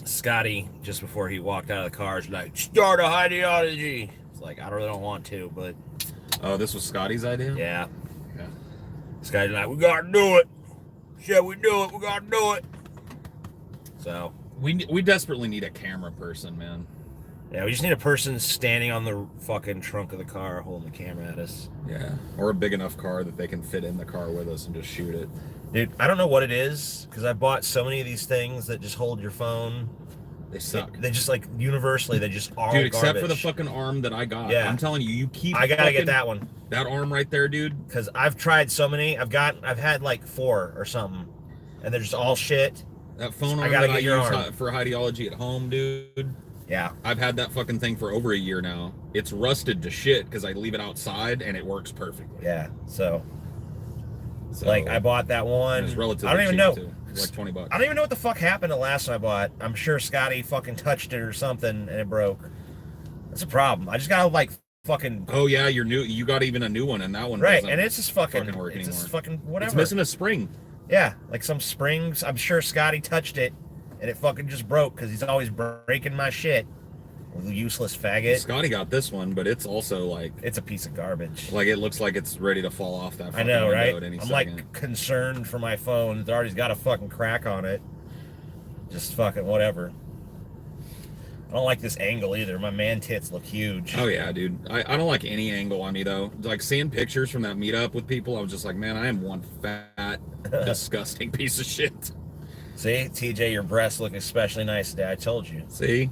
Scotty, just before he walked out of the car, is like, start a Highdeology. It's like, I really don't want to, but Oh, this was Scotty's idea? yeah. Yeah. Scotty's like, we gotta do it. Shall we do it? We gotta do it. So We desperately need a camera person, man. yeah, we just need a person standing on the fucking trunk of the car holding the camera at us. Yeah. Or a big enough car that they can fit in the car with us and just shoot it. Dude, I don't know what it is, because I bought so many of these things that just hold your phone. They suck. They just, like, universally, they just are Dude, except garbage. for the fucking arm that I got. Yeah. I'm telling you, you keep I gotta get that one. That arm right there, dude. Because I've tried so many. I've had like 4 or something, and they're just all shit. That phone I arm gotta that I get your use arm. for Highdeology at home, dude. Yeah. I've had that fucking thing for over a year now. It's rusted to shit because I leave it outside and it works perfectly. Yeah. So So, like, I bought that one. It's relatively I don't even cheap, know. too. It's like 20 bucks. I don't even know what the fuck happened the last one I bought. I'm sure Scotty fucking touched it or something and it broke. That's a problem. I just gotta like fucking. Oh yeah, you got even a new one, and that one Right, doesn't and it's just fucking work it's anymore. just fucking whatever. It's missing a spring. Yeah, like some springs. I'm sure Scotty touched it and it fucking just broke because he's always breaking my shit. Useless faggot. Scotty got this one, but it's also like It's a piece of garbage. it looks like it's ready to fall off that I fucking know, window right? at any I'm second. like concerned for my phone. It's already got a fucking crack on it. Just fucking whatever. I don't like this angle either. My man tits look huge. Oh yeah, dude. I don't like any angle on me though. Like seeing pictures from that meetup with people, I was just like, man, I am one fat, disgusting piece of shit. See, TJ, your breasts look especially nice today. I told you. See?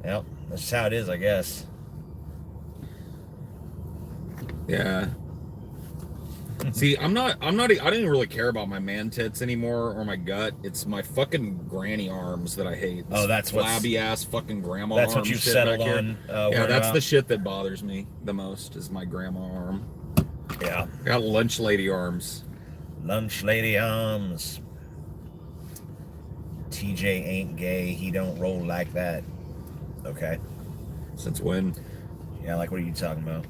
Yep, that's just how it is, I guess. Yeah. See, I don't even really care about my man tits anymore or my gut. It's my fucking granny arms that I hate. Oh, that's what's flabby ass fucking grandma That's arm what you've shit settled back here. on. Yeah, worrying that's about. the shit that bothers me the most is my grandma arm. Yeah. I got lunch lady arms. Lunch lady arms. TJ ain't gay. He don't roll like that. Okay. Since when? Yeah, like, what are you talking about?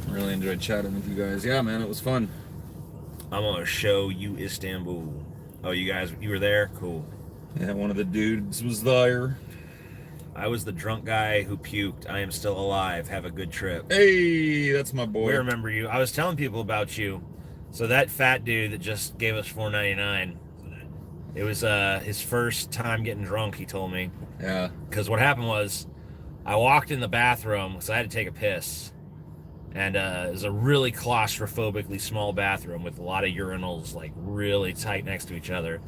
Really enjoyed chatting with you guys. Yeah, man, it was fun. I'm gonna show you Istanbul. Oh, you were there? Cool. Yeah, one of the dudes was there. I was the drunk guy who puked. I am still alive. Have a good trip. Hey, that's my boy. We remember you. I was telling people about you. So that fat dude that just gave us $4.99. It was his first time getting drunk, he told me. Yeah. Because what happened was, I walked in the bathroom because I had to take a piss. And it was a really claustrophobically small bathroom with a lot of urinals, like, really tight next to each other.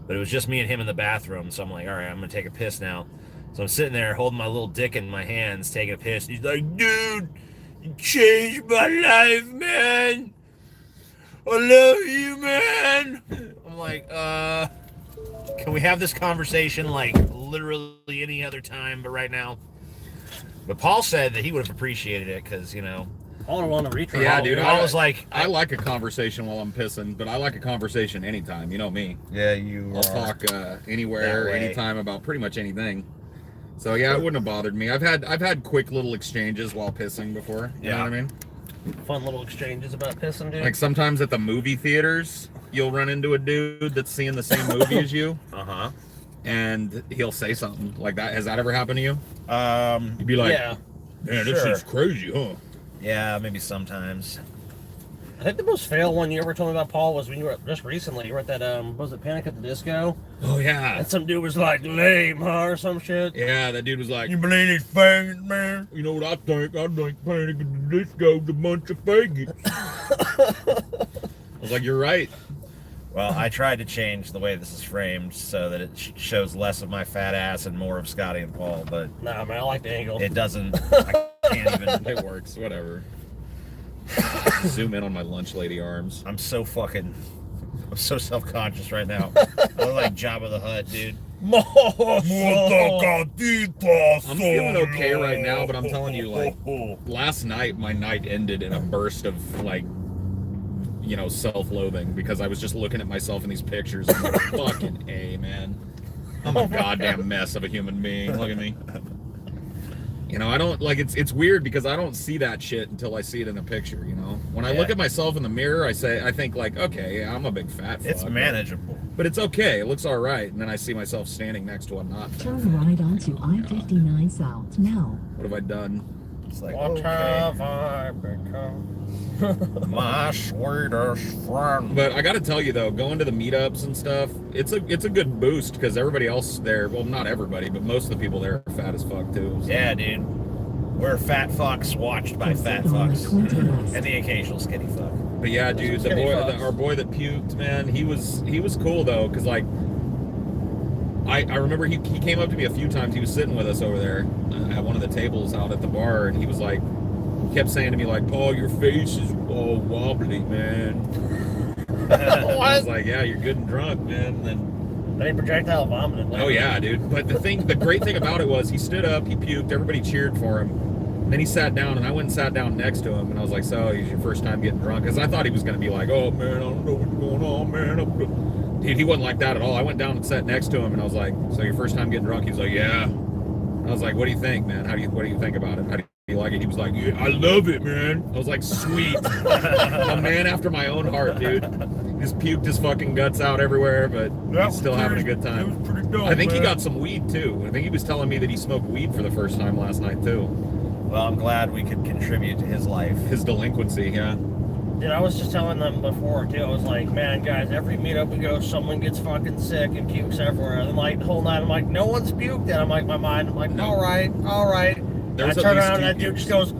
But it was just me and him in the bathroom, so I'm like, all right, I'm going to take a piss now. So I'm sitting there holding my little dick in my hands, taking a piss. He's like, dude, you changed my life, man. I love you, man. I'm like, can we have this conversation like literally any other time but right now? But Paul said that he would have appreciated it because, I don't want to retry. Yeah, dude. I was like, I like a conversation while I'm pissing, but I like a conversation anytime. You know me. yeah, you I'll talk anywhere, That way. anytime about pretty much anything. So yeah, it wouldn't have bothered me. I've had quick little exchanges while pissing before. You know what I mean? Fun little exchanges about pissing, dude. Like sometimes at the movie theaters, you'll run into a dude that's seeing the same movie as you, and he'll say something like that. Has that ever happened to you? You'd be like, yeah. man, this Sure. shit's crazy, huh? Yeah, maybe sometimes. I think the most fail one you ever told me about, Paul, was when you were just recently. You were at that was it Panic at the Disco? Oh yeah. And some dude was like lame, huh, or some shit. Yeah, that dude was like, You believe these faggots, man? you know what I think? I think Panic at the Disco's a bunch of faggots. I was like, you're right. Well, I tried to change the way this is framed so that it shows less of my fat ass and more of Scotty and Paul, but Nah, man, I like the angle. it doesn't. I can't even. It works, whatever. Zoom in on my lunch lady arms. I'm so self-conscious right now. I look like Jabba the Hutt, dude. I'm feeling okay right now, but I'm telling you, like, last night, my night ended in a burst of, like, self-loathing because I was just looking at myself in these pictures and I'm like, fucking A, man. I'm a goddamn mess of a human being. Look at me. You know, I don't like it's weird because I don't see that shit until I see it in a picture, you know. When I look at myself in the mirror, I think like, okay, yeah, I'm a big fat fuck. It's manageable. But it's okay. It looks all right. And then I see myself standing next to a not fat. Turn right onto I-59 South now. What have I done? It's like, What have I become? my sweetest friend. But I got to tell you though, going to the meetups and stuff, it's a good boost because everybody else there, well, not everybody, but most of the people there are fat as fuck too. So. Yeah, dude. We're fat fucks watched by fat fucks, and the occasional skinny fuck. But yeah, dude, our boy that puked, man, he was cool though, because like I remember he came up to me a few times. He was sitting with us over there at one of the tables out at the bar, and he was like, kept saying to me like, "Paul, your face is all wobbly, man." I was like, "Yeah, you're good and drunk, man." And then he projectile vomited. Oh yeah, dude. But the great thing about it was he stood up, he puked, everybody cheered for him. Then he sat down, and I went and sat down next to him, and I was like, "So, it's your first time getting drunk?" Because I thought he was going to be like, "Oh man, I don't know what's going on, man." Dude, he wasn't like that at all. I went down and sat next to him, and I was like, "So, your first time getting drunk?" He's like, "Yeah." I was like, "What do you think, man? What do you think about it? How do you like it?" He was like, "Yeah, I love it, man." I was like, "Sweet." A man after my own heart, dude. He's puked his fucking guts out everywhere, but he's still having a good time. It was pretty dope, I think he got some weed too. I think he was telling me that he smoked weed for the first time last night too. Well, I'm glad we could contribute to his life. His delinquency, yeah. Dude, I was just telling them before too. I was like, man, guys, every meetup we go, someone gets fucking sick and pukes everywhere. And like the whole night, I'm like, no one's puked. And I'm like, my mind, I'm like, all right. And I turn around and that dude just goes,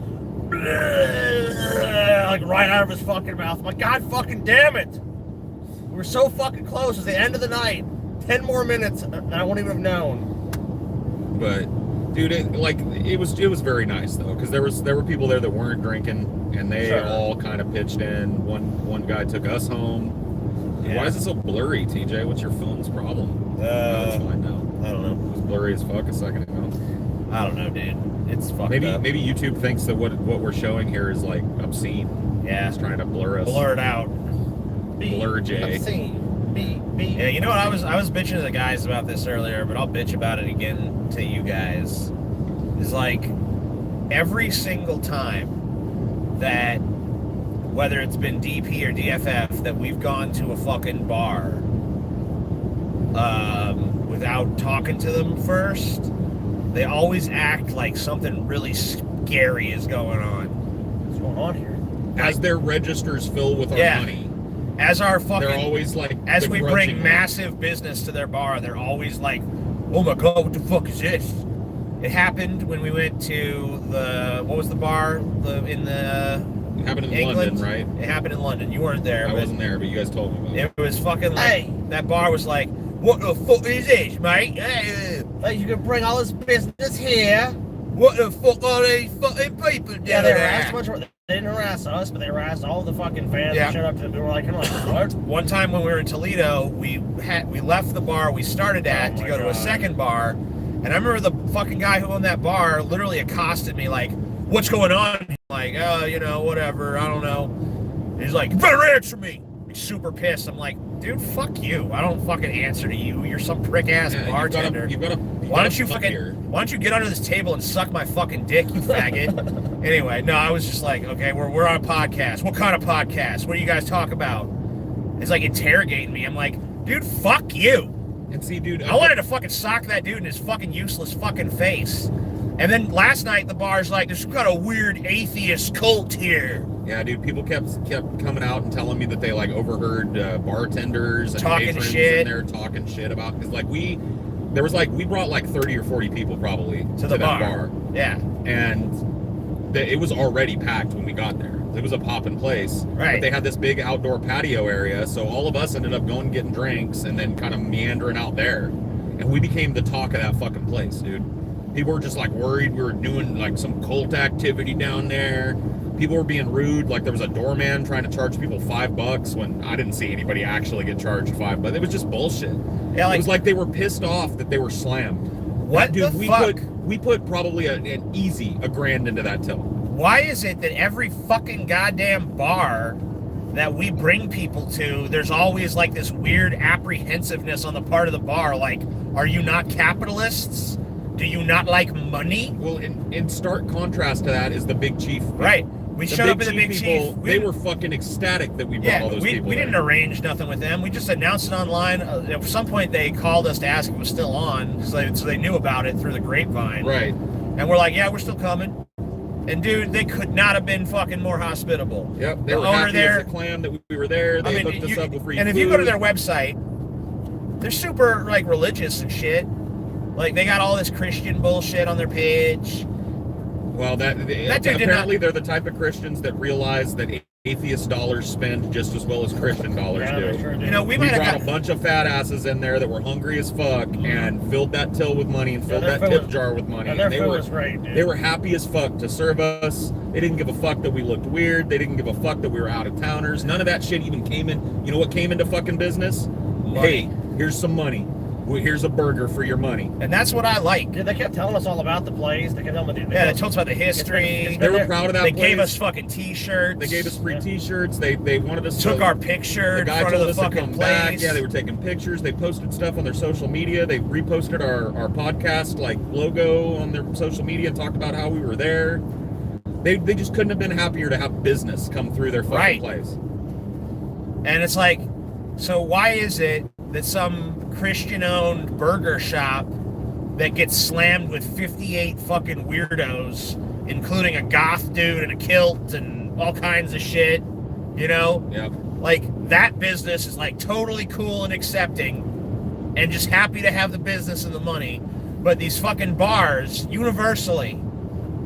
like right out of his fucking mouth. I'm like, God fucking damn it! We were so fucking close. It's the end of the night. 10 more minutes, and I wouldn't even have known. But. Dude, it was very nice though, because there were people there that weren't drinking, and they all kind of pitched in. One guy took us home. Yeah. Why is it so blurry, TJ? What's your phone's problem? It's fine now. I don't know. It was blurry as fuck a second ago. I don't know, dude. It's fucked up. Maybe YouTube thinks that what we're showing here is like obscene. Yeah, it's trying to blur us. Blur it out. Blur J. Obscene. Yeah, you know what? I was bitching to the guys about this earlier, but I'll bitch about it again to you guys. It's like every single time that, whether it's been DP or DFF, that we've gone to a fucking bar without talking to them first, they always act like something really scary is going on. What's going on here? As their registers fill with our money. As our fucking, they're always like, as we bring massive business to their bar, they're always like, "Oh my god, what the fuck is this?" It happened when we went to what was the bar in the? It happened in England? London, right? It happened in London. You weren't there. I wasn't there, but you guys told me about it. It was fucking like, that bar was like, "What the fuck is this, mate? Like, you can bring all this business here. What the fuck are these fucking people doing?" Yeah, they harassed much. They didn't harass us, but they harassed all the fucking fans that showed up to them. We were like, what? One time when we were in Toledo, we left the bar we started at to go to a second bar, and I remember the fucking guy who owned that bar literally accosted me like, "What's going on?" Like, "Oh, you know, whatever, I don't know." And he's like, "You better answer me." He's super pissed. I'm like, "Dude, fuck you. I don't fucking answer to you. You're some prick ass bartender. Why don't you get under this table and suck my fucking dick, you faggot?" Anyway, no, I was just like, okay, we're on a podcast. What kind of podcast? What do you guys talk about? It's like interrogating me. I'm like, dude, fuck you. And see, dude, I wanted to fucking sock that dude in his fucking useless fucking face. And then last night the bar's like, "There's some kind of weird atheist cult here." Yeah, dude, people kept coming out and telling me that they like overheard bartenders and talking patrons shit in there talking shit about, because like we brought like 30 or 40 people probably to the that bar. Yeah, and it was already packed when we got there. It was a poppin' place. Right. But they had this big outdoor patio area, so all of us ended up going and getting drinks and then kind of meandering out there, and we became the talk of that fucking place, dude. People were just like worried we were doing like some cult activity down there. People were being rude. Like there was a doorman trying to charge people $5 when I didn't see anybody actually get charged $5. It was just bullshit. Yeah, like, it was like they were pissed off that they were slammed. What, dude? The fuck? We put probably an easy $1,000 into that till. Why is it that every fucking goddamn bar that we bring people to, there's always like this weird apprehensiveness on the part of the bar? Like, are you not capitalists? Do you not like money? Well, in stark contrast to that is the Big Chief. Right. We showed up at the Big Chief. They were fucking ecstatic that we brought all those people. We didn't arrange nothing with them. We just announced it online. At some point, they called us to ask if it was still on, so they knew about it through the grapevine. Right. And we're like, yeah, we're still coming. And dude, they could not have been fucking more hospitable. Yep. They were happy as a clam that we were there. They hooked us up with free food. And if you go to their website, they're super like religious and shit. Like they got all this Christian bullshit on their page. Well, apparently they're the type of Christians that realize that atheist dollars spend just as well as Christian dollars do. Sure do. You know, we brought a bunch of fat asses in there that were hungry as fuck and filled that till with money and filled that tip jar with money. And their food was great, dude. They were happy as fuck to serve us. They didn't give a fuck that we looked weird. They didn't give a fuck that we were out of towners. None of that shit even came in. You know what came into fucking business? Money. Hey, here's some money. Here's a burger for your money. And that's what I like. Dude, they kept telling us all about the place. They kept telling me, they told us about the history. They were proud of that They place. gave us fucking t-shirts. They gave us free t-shirts. They wanted us took to... our picture in the guy front of told the us to fucking come place. back. Yeah, they were taking pictures. They posted stuff on their social media. They reposted our podcast like logo on their social media and talked about how we were there. They just couldn't have been happier to have business come through their fucking place. And it's like, so why is it that some Christian-owned burger shop that gets slammed with 58 fucking weirdos, including a goth dude in a kilt and all kinds of shit, you know? Yep. Like, that business is like totally cool and accepting and just happy to have the business and the money. But these fucking bars, universally,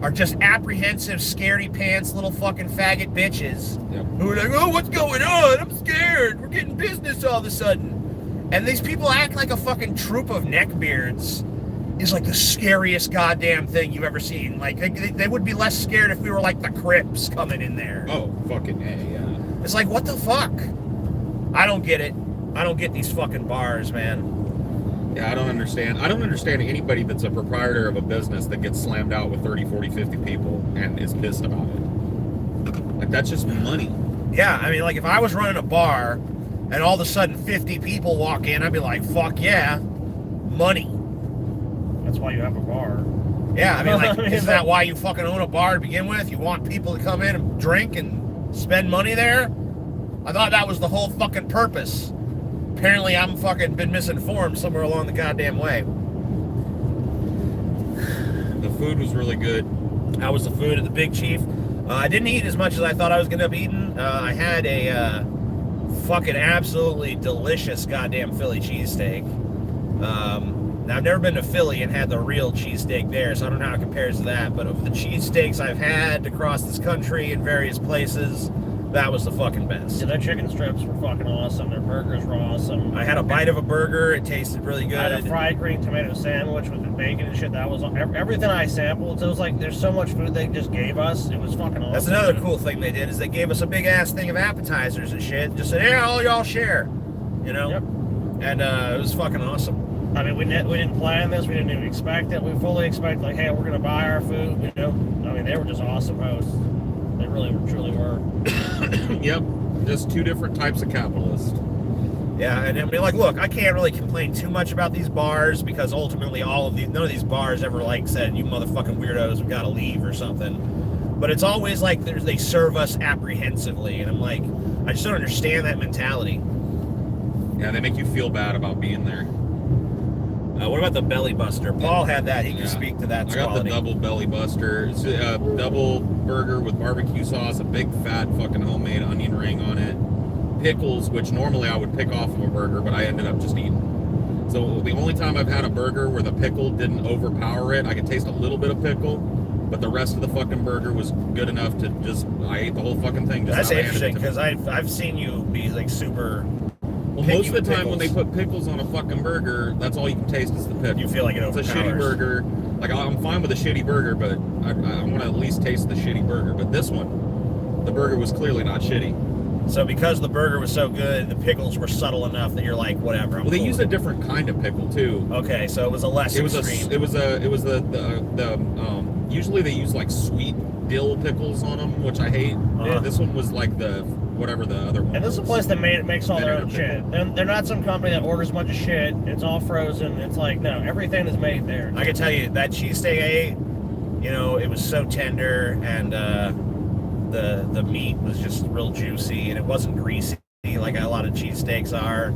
are just apprehensive, scaredy pants, little fucking faggot bitches who are like, oh, what's going on? I'm scared. We're getting business all of a sudden. And these people act like a fucking troop of neckbeards is like the scariest goddamn thing you've ever seen. Like, they would be less scared if we were like the Crips coming in there. Oh, fucking A, yeah. It's like, what the fuck? I don't get it. I don't get these fucking bars, man. Yeah, I don't understand. I don't understand anybody that's a proprietor of a business that gets slammed out with 30, 40, 50 people and is pissed about it. Like, that's just money. Yeah, I mean, like, if I was running a bar and all of a sudden 50 people walk in, I'd be like, fuck yeah, money. That's why you have a bar. Yeah, I mean, like, isn't that why you fucking own a bar to begin with? You want people to come in and drink and spend money there? I thought that was the whole fucking purpose. Apparently I'm fucking been misinformed somewhere along the goddamn way. The food was really good. How was the food at the Big Chief? I didn't eat as much as I thought I was going to be eating. I had a fucking absolutely delicious goddamn Philly cheesesteak. Now, I've never been to Philly and had the real cheesesteak there, so I don't know how it compares to that. But of the cheesesteaks I've had across this country in various places, that was the fucking best. Yeah, their chicken strips were fucking awesome. Their burgers were awesome. I had a bite of a burger. It tasted really good. I had a fried green tomato sandwich with the bacon and shit. That was everything I sampled. So it was like, there's so much food they just gave us. It was fucking awesome. That's another cool thing they did, is they gave us a big ass thing of appetizers and shit. Just said, yeah, all y'all share, you know? Yep. And it was fucking awesome. I mean, we didn't plan this. We didn't even expect it. We fully expect, like, hey, we're going to buy our food, you know? I mean, they were just awesome hosts. They really, truly were. Yep. Just two different types of capitalists. Yeah, and I mean, like, look, I can't really complain too much about these bars because ultimately none of these bars ever, like, said, you motherfucking weirdos, we gotta leave or something. But it's always like they serve us apprehensively, and I'm like, I just don't understand that mentality. Yeah, they make you feel bad about being there. What about the belly buster? Paul had that. He can speak to that. I got the double belly buster. It's a double burger with barbecue sauce, a big fat fucking homemade onion ring on it, pickles, which normally I would pick off of a burger, but I ended up just eating. So the only time I've had a burger where the pickle didn't overpower it, I could taste a little bit of pickle, but the rest of the fucking burger was good enough to I ate the whole fucking thing. That's interesting because I've seen you be like super. Well, most of the time when they put pickles on a fucking burger, that's all you can taste is the pickle. You feel like it's a shitty burger. Like, I'm fine with a shitty burger, but I want to at least taste the shitty burger. But this one, the burger was clearly not shitty. So because the burger was so good, the pickles were subtle enough that you're like, whatever. Well, they use a different kind of pickle too. Okay, so it was a less extreme. Usually they use like sweet dill pickles on them, which I hate. This one was like the whatever the other one. And this is a was. place that makes all their own Vinegar shit. They're not some company that orders a bunch of shit. It's all frozen. It's like, no, everything is made there. I can tell you that cheesesteak I ate, you know, it was so tender, and the meat was just real juicy, and it wasn't greasy like a lot of cheesesteaks are.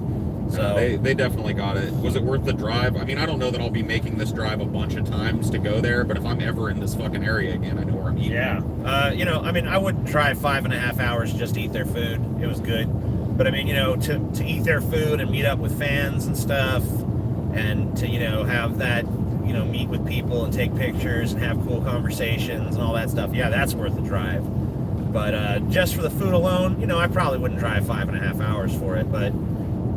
So they definitely got it. Was it worth the drive? I mean, I don't know that I'll be making this drive a bunch of times to go there, but if I'm ever in this fucking area again, I know where I'm eating. Yeah. you know, I mean, I wouldn't drive 5.5 hours just to eat their food. It was good. But I mean, you know, to eat their food and meet up with fans and stuff, and to, you know, have that, you know, meet with people and take pictures and have cool conversations and all that stuff, yeah, that's worth the drive. But just for the food alone, you know, I probably wouldn't drive 5.5 hours for it. But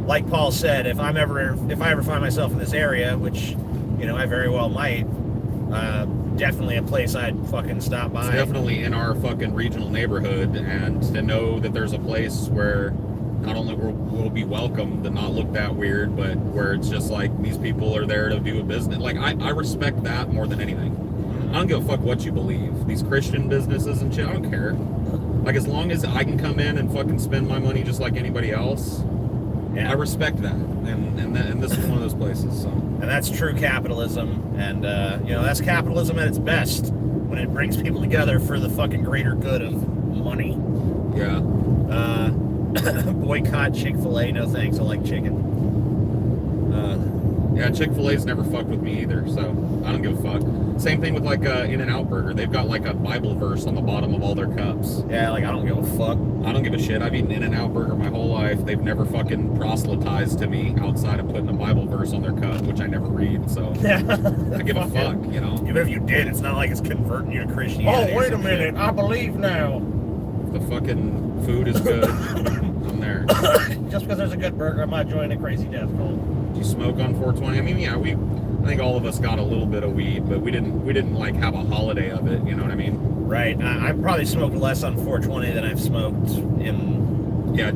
like Paul said, if I ever find myself in this area, which, you know, I very well might, definitely a place I'd fucking stop by. It's definitely in our fucking regional neighborhood, and to know that there's a place where not only we'll be welcomed and not look that weird, but where it's just like these people are there to do a business. Like, I respect that more than anything. I don't give a fuck what you believe. These Christian businesses and shit, I don't care. Like, as long as I can come in and fucking spend my money just like anybody else, Yeah. I respect that. And this is one of those places. So. And that's true capitalism. And, you know, that's capitalism at its best, when it brings people together for the fucking greater good of money. Yeah. Boycott Chick-fil-A, no thanks, I like chicken. Yeah, Chick-fil-A's never fucked with me either, so I don't give a fuck. Same thing with like In-N-Out Burger. They've got like a Bible verse on the bottom of all their cups. Yeah, like, I don't give a fuck. I don't give a shit. I've eaten In-N-Out Burger my whole life. They've never fucking proselytized to me outside of putting a Bible verse on their cup, which I never read, so I give a fuck, you know? Even if you did, it's not like it's converting you to Christianity. Oh, or wait a some minute. shit. I believe now. If the fucking food is good, I'm there. Just because there's a good burger, I might join a crazy death cult. Do you smoke on 420? I mean, yeah, I think all of us got a little bit of weed, but we didn't like have a holiday of it, you know what I mean? Right. I probably smoked less on 420 than I've smoked in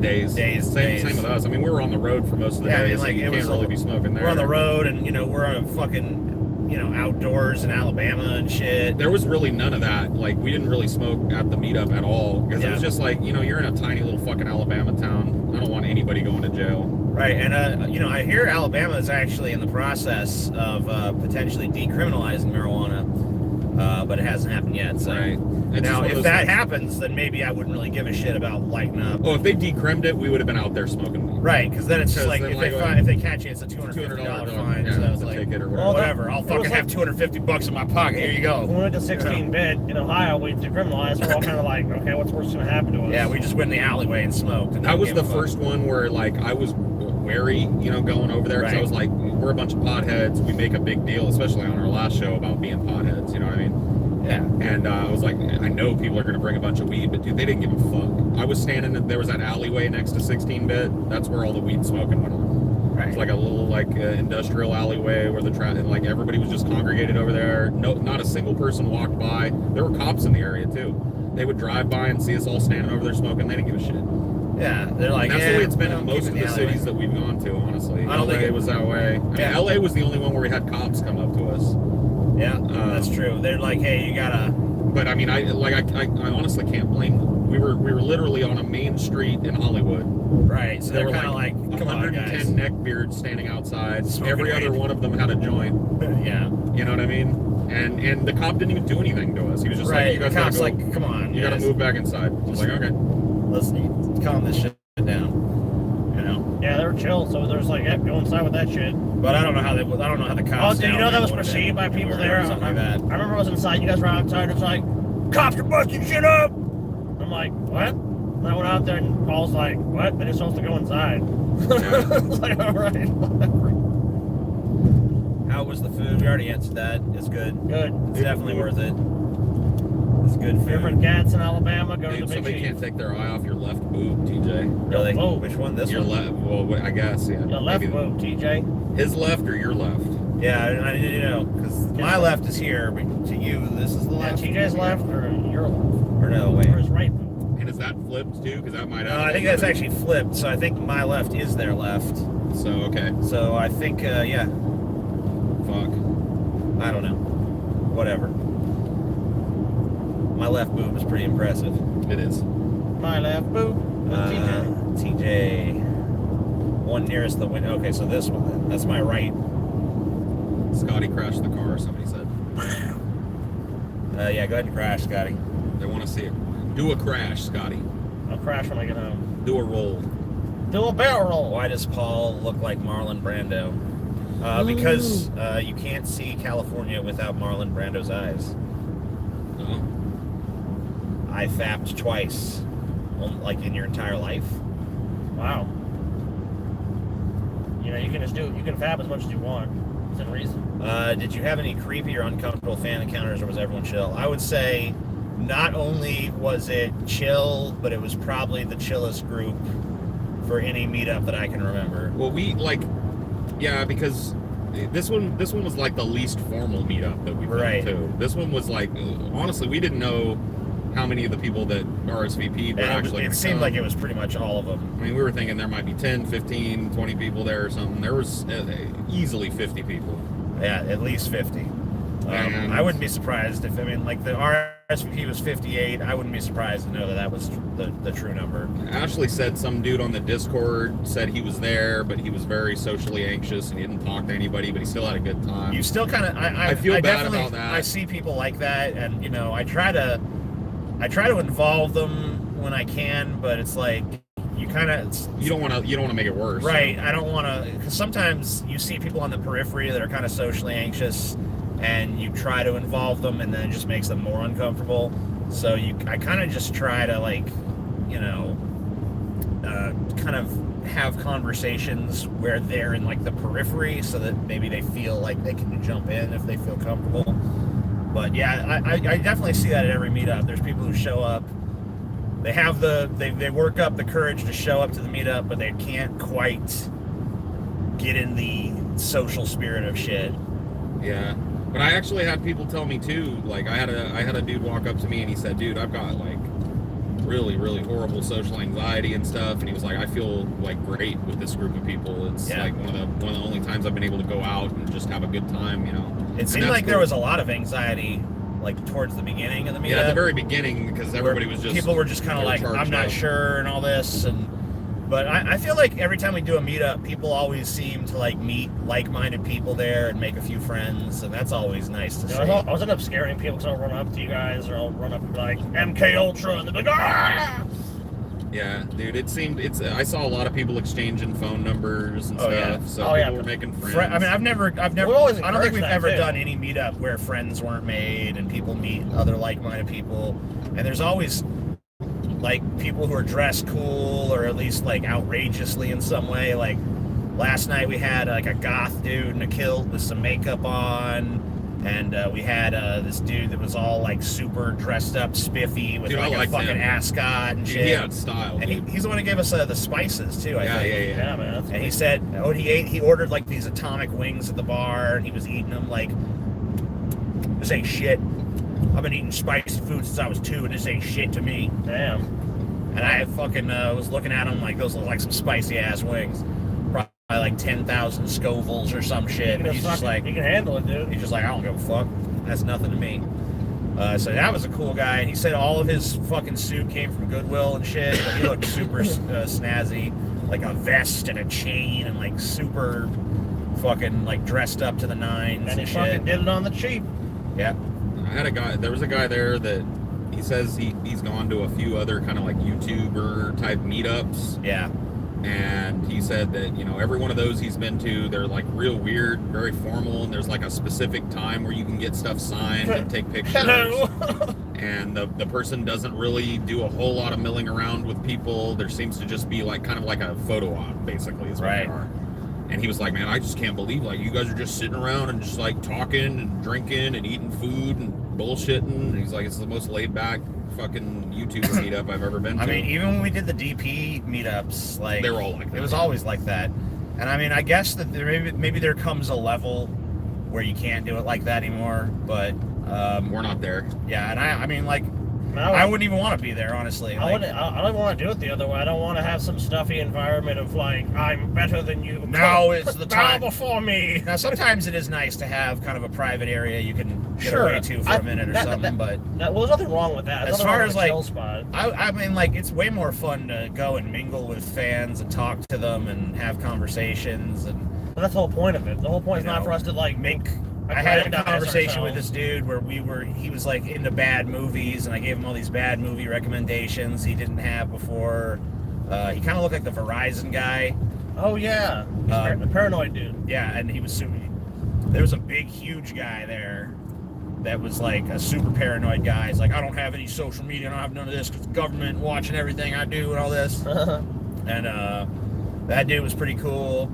Days. Same with us. I mean, we were on the road for most of the Yeah, I day, mean, so like, you it can't was really be smoking there. We're on the road, and, you know, we're on fucking, you know, outdoors in Alabama and shit. There was really none of that. Like, we didn't really smoke at the meetup at all, because it was Yeah. just like, you know, you're in a tiny little fucking Alabama town. I don't want anybody going to jail. Right, and you know, I hear Alabama is actually in the process of potentially decriminalizing marijuana, but it hasn't happened yet. So Right. It's just now, one of if those that things. happens, then maybe I wouldn't really give a shit about lighting up. Oh, if they decrimmed it, we would have been out there smoking weed. Right, because then it's just like, then, if they catch you, it's a $250 fine. Yeah, So it's it's a like, ticket or Well, whatever. whatever, I'll it was fucking like- have $250 in my pocket. Here you When we go. went to 16-bit in Ohio, we decriminalized. We're all kind of like, okay, what's worse going to happen to us? Yeah, we just went in the alleyway and smoked. And That was gave the a fuck. first one where, like, I was wary, you know, going over there, because I Right. was like, we're a bunch of potheads. We make a big deal, especially on our last show, about being potheads, you know what I mean? Yeah. And I was like, I know people are going to bring a bunch of weed, but dude, they didn't give a fuck. I was standing, there was that alleyway next to 16-bit. That's where all the weed smoking went on. Right. It's like a little, like, industrial alleyway where and like, everybody was just congregated over there. No, not a single person walked by. There were cops in the area, too. They would drive by and see us all standing over there smoking. They didn't give a shit. Yeah, they're like, And that's yeah, the way it's been well, in keep most it of in the alleyway. cities that we've gone to, honestly. I don't think LA it- was that way. I mean, Yeah. LA was the only one where we had cops come up to us. Yeah, that's true. They're like, hey, you gotta. But I mean, I honestly can't blame them. We were literally on a main street in Hollywood. Right, so There they're were kind of like, come on, 110 guys. neckbeards standing outside. Smoking Every other weed. one of them had a joint. Yeah, You know what I mean? And the cop didn't even do anything to us. He was just like, right. you The guys gotta cop's go. like, come on, You gotta guys. move back inside. I was like, okay. Let's calm this shit down. You know, Yeah, they were chill. So there's like, yep, go inside with that shit. but I don't know how the Oh, cops. do you down know that there was would've perceived by been people or there? something like I that. remember I was inside. You guys were outside. It was like, cops are busting shit up. I'm like, what? And I went out there, and Paul's like, what? They're supposed to go inside. I was like, all right, whatever. How was the food? We already answered that. It's good. Good. It's definitely worth it. It's good Different food. cats in Alabama go to Dude, the big somebody cheese. can't take their eye off your left boob, TJ. Really? Whoa. Which one? This Your one? left, well, I guess, yeah. Your left Maybe boob, TJ. his left or your left? Yeah, I you know, because my left is here, but to you, this is the Yeah, left. TJ's left or your left? Or no, wait. Or his right boob? And is that flipped too? Because that might No, add I a think little that's bit. actually flipped. So I think my left is their left. So, okay. So I think, yeah, Fuck. I don't know. Whatever. My left boob is pretty impressive. It is. My left boob. TJ. One nearest the window. Okay, so this one then. That's my right. Scotty crashed the car, somebody said. Yeah, go ahead and crash, Scotty. They want to see it. Do a crash, Scotty. I'll crash when I get home. Do a roll. Do a barrel roll. Why does Paul look like Marlon Brando? Because you can't see California without Marlon Brando's eyes. No? I fapped twice, like in your entire life. Wow. You know, you can fab as much as you want. Within reason. Did you have any creepy or uncomfortable fan encounters, or was everyone chill? I would say not only was it chill, but it was probably the chillest group for any meetup that I can remember. Well, because this one was like the least formal meetup that we've Right. been to. This one was like, honestly, we didn't know how many of the people that RSVP'd were actually It seemed like it was pretty much all of them. I mean, we were thinking there might be 10, 15, 20 people there or something. There was easily 50 people. Yeah, at least 50. And I wouldn't be surprised if, like the RSVP was 58. I wouldn't be surprised to know that was the true number. Ashley said some dude on the Discord said he was there, but he was very socially anxious and he didn't talk to anybody, but he still had a good time. You still kind of, I feel bad definitely, about that. I see people like that, and you know, I try to involve them when I can, but it's like you kind of you don't want to make it worse, right? I don't want to, because sometimes you see people on the periphery that are kind of socially anxious, and you try to involve them, and then it just makes them more uncomfortable. So I kind of just try to, like, you know, kind of have conversations where they're in like the periphery, so that maybe they feel like they can jump in if they feel comfortable. But yeah, I definitely see that at every meetup. There's people who show up, they have they work up the courage to show up to the meetup, but they can't quite get in the social spirit of shit. Yeah. But I actually had people tell me too, like I had a dude walk up to me and he said, dude, I've got like really, really horrible social anxiety and stuff, and he was like, I feel like great with this group of people. It's like one of the only times I've been able to go out and just have a good time, you know. It seemed like there was a lot of anxiety like towards the beginning of the meetup. Yeah, at the very beginning, because everybody was just people were just kind of like, I'm not sure and all this, but I feel like every time we do a meetup, people always seem to like meet like-minded people there and make a few friends, and that's always nice to see. I was end up scaring people because I'll run up to you guys, or I'll run up and be like, MK Ultra, and they'll be like, ah! Yeah, dude, I saw a lot of people exchanging phone numbers and stuff, so people were making friends. I mean, I've never, I don't think we've ever done any meetup where friends weren't made and people meet other like-minded people, and there's always like people who are dressed cool or at least like outrageously in some way. Like last night we had like a goth dude in a kilt with some makeup on, and we had this dude that was all like super dressed up, spiffy with like a fucking ascot and shit. He had style, and he's the one who gave us the spices too. I think. Yeah, man. And he said, he ordered like these atomic wings at the bar, and he was eating them like, this ain't shit. I've been eating spicy food since I was 2, and this ain't shit to me. Damn. And I fucking was looking at them like those look like some spicy ass wings, probably like 10,000 Scovilles or some shit. And he's just like, you can handle it, dude. He's just like, I don't give a fuck. That's nothing to me. So that was a cool guy. And he said all of his fucking suit came from Goodwill and shit. But he looked super snazzy, like a vest and a chain, and like super fucking like dressed up to the nines and he shit. Fucking did it on the cheap. Yeah. There was a guy there that he says he's gone to a few other kind of like YouTuber type meetups. Yeah. And he said that, you know, every one of those he's been to, they're like real weird, very formal, and there's like a specific time where you can get stuff signed and take pictures. Hello. And the person doesn't really do a whole lot of milling around with people. There seems to just be like kind of like a photo op, basically, is what they are. And he was like, man, I just can't believe, like, you guys are just sitting around and just, like, talking and drinking and eating food and bullshitting. And he's like, it's the most laid-back fucking YouTuber meetup I've ever been to. I mean, even when we did the DP meetups, like, they were all like that. It was always like that. And, I mean, I guess that maybe there comes a level where you can't do it like that anymore, but... we're not there. Yeah, and I mean, like, I wouldn't even want to be there, honestly. I don't even want to do it the other way. I don't want to have some stuffy environment of like, I'm better than you. Now is the time. Bow before me. Now, sometimes it is nice to have kind of a private area you can get Sure. away to for a minute or something, but... well, there's nothing wrong with that. As far as, like, chill spot. I mean, like, it's way more fun to go and mingle with fans and talk to them and have conversations and... But that's the whole point of it. The whole point is not for us to, like, make... I had a conversation with this dude where he was like into bad movies, and I gave him all these bad movie recommendations he didn't have before. He kind of looked like the Verizon guy. Oh yeah, the paranoid dude. Yeah, and he was super. There was a big, huge guy there that was like a super paranoid guy. He's like, I don't have any social media, I don't have none of this because the government watching everything I do and all this. And that dude was pretty cool.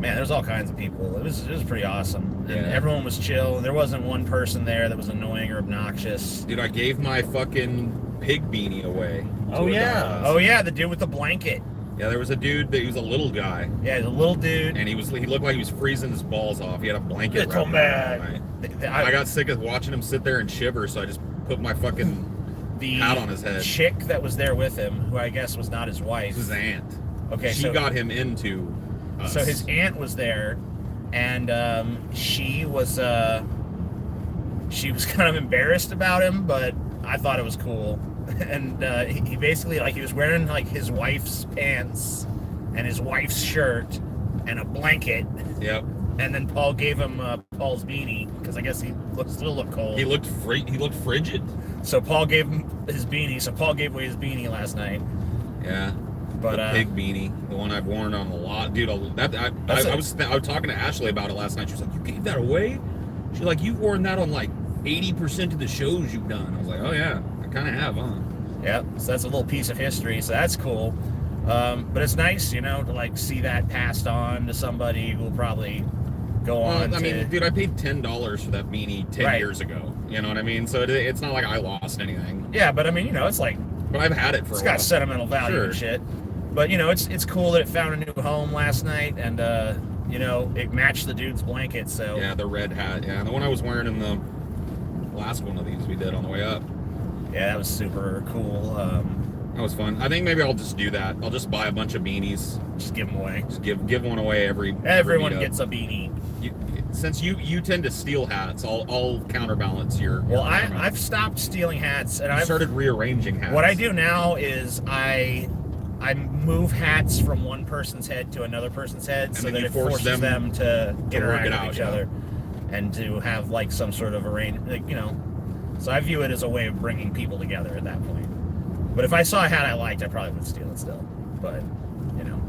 Man, there's all kinds of people. It was pretty awesome. And everyone was chill. There wasn't one person there that was annoying or obnoxious. Dude, I gave my fucking pig beanie away. Oh yeah. Oh yeah, the dude with the blanket. Yeah, there was a dude he was a little guy. Yeah, he's a little dude. And he looked like he was freezing his balls off. He had a blanket Little wrapped around man. him. I got sick of watching him sit there and shiver, so I just put my fucking hat on his head. Chick that was there with him, who I guess was not his wife. It was his aunt. Okay, she got him into us. So his aunt was there, and she was kind of embarrassed about him, but I thought it was cool. And he basically, like, he was wearing like his wife's pants and his wife's shirt and a blanket. Yep. And then Paul gave him Paul's beanie because I guess he still looked cold. He looked frigid. So Paul gave him his beanie. So Paul gave away his beanie last night. Yeah. But the pig beanie, the one I've worn on a lot, dude. I was talking to Ashley about it last night. She was like, "You gave that away?" She's like, "You've worn that on like 80% of the shows you've done." I was like, "Oh yeah, I kind of have, huh?" Yep. So that's a little piece of history. So that's cool. But it's nice, you know, to like see that passed on to somebody who will probably go on. I mean, dude, I paid $10 for that beanie 10 years ago. You know what I mean? So it's not like I lost anything. Yeah, but I mean, you know, it's like. But I've had it for a while. It's got sentimental value and shit. But, you know, it's cool that it found a new home last night, and, you know, it matched the dude's blanket, so... Yeah, the red hat, yeah. The one I was wearing in the last one of these we did on the way up. Yeah, that was super cool. That was fun. I think maybe I'll just do that. I'll just buy a bunch of beanies. Just give them away. Just give one away Everyone gets a beanie. Since you tend to steal hats, I'll counterbalance your... Well, I've stopped stealing hats, and I've started rearranging hats. What I do now is I move hats from one person's head to another person's head, so that it forces them to interact with each other and to have like some sort of like, you know. So I view it as a way of bringing people together at that point. But if I saw a hat I liked, I probably would steal it still. But you know,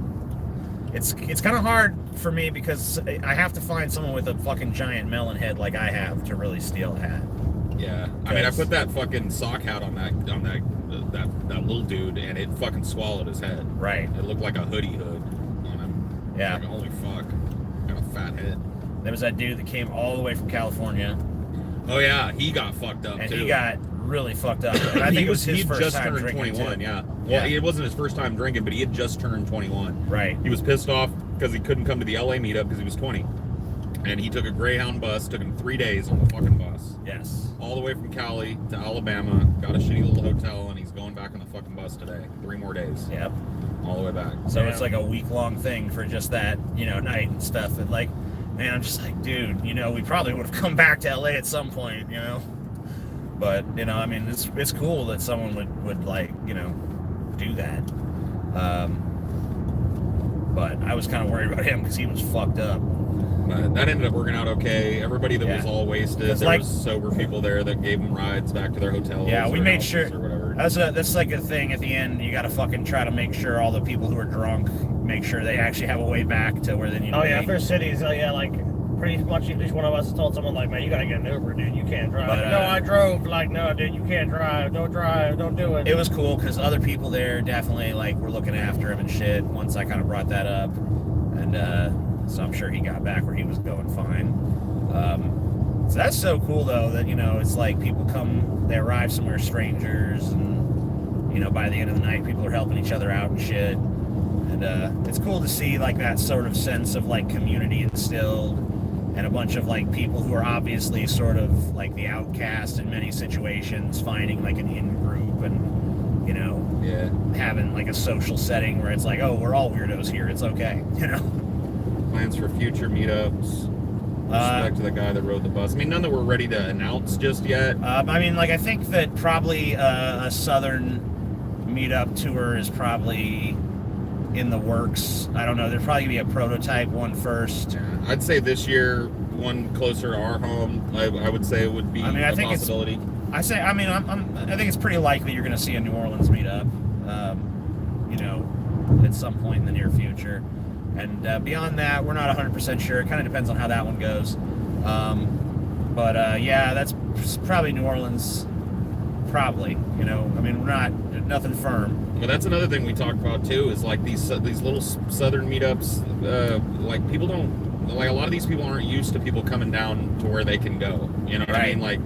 it's kind of hard for me because I have to find someone with a fucking giant melon head like I have to really steal a hat. Yeah, I mean, I put that fucking sock hat on that little dude, and it fucking swallowed his head. Right. It looked like a hoodie hood on him. Yeah. Like, holy fuck, got a fat head. There was that dude that came all the way from California. Oh yeah, he got fucked up and too. he got really fucked up. I think it was his first time drinking. 21. Too. Yeah. Well, it wasn't his first time drinking, but he had just turned 21. Right. He was pissed off because he couldn't come to the LA meetup because he was 20. And he took a Greyhound bus, took him 3 days on the fucking bus. Yes. All the way from Cali to Alabama, got a shitty little hotel, and he's going back on the fucking bus today. 3 more days. Yep. All the way back. So it's like a week-long thing for just that, you know, night and stuff. And like, man, I'm just like, dude, you know, we probably would have come back to LA at some point, you know. But, you know, I mean, it's cool that someone would like, you know, do that. But I was kind of worried about him because he was fucked up. But that ended up working out okay. Everybody that was all wasted, there was sober people there that gave them rides back to their hotels. Yeah, we made sure. Or whatever. That's like a thing at the end. You got to fucking try to make sure all the people who are drunk make sure they actually have a way back to where they need to be. Oh yeah, for cities, yeah, like pretty much each one of us told someone like, man, you gotta get an Uber, dude. You can't drive. But, no, I drove. Like, no, dude, you can't drive. Don't do it. It was cool because other people there definitely like were looking after him and shit. Once I kind of brought that up, and so I'm sure he got back where he was going fine. So that's so cool though that, you know, it's like people come, they arrive somewhere strangers, and you know, by the end of the night people are helping each other out and shit. And it's cool to see like that sort of sense of like community instilled and a bunch of like people who are obviously sort of like the outcast in many situations, finding like an in-group and, you know, having like a social setting where it's like, oh, we're all weirdos here, it's okay, you know. Plans for future meetups. Respect to the guy that rode the bus. I mean, none that we're ready to announce just yet. I mean, like, I think that probably a southern meetup tour is probably in the works. I don't know. There'd probably be a prototype one first. Yeah, I'd say this year, one closer to our home. I would say it would be a possibility. I think it's pretty likely you're going to see a New Orleans meetup, you know, at some point in the near future. And beyond that, we're not 100% sure. It kind of depends on how that one goes. But yeah, that's probably New Orleans. Probably, you know. I mean, nothing firm. Well, that's another thing we talked about too. Is like these little southern meetups. Like people don't like a lot of these people aren't used to people coming down to where they can go. You know what I mean? Like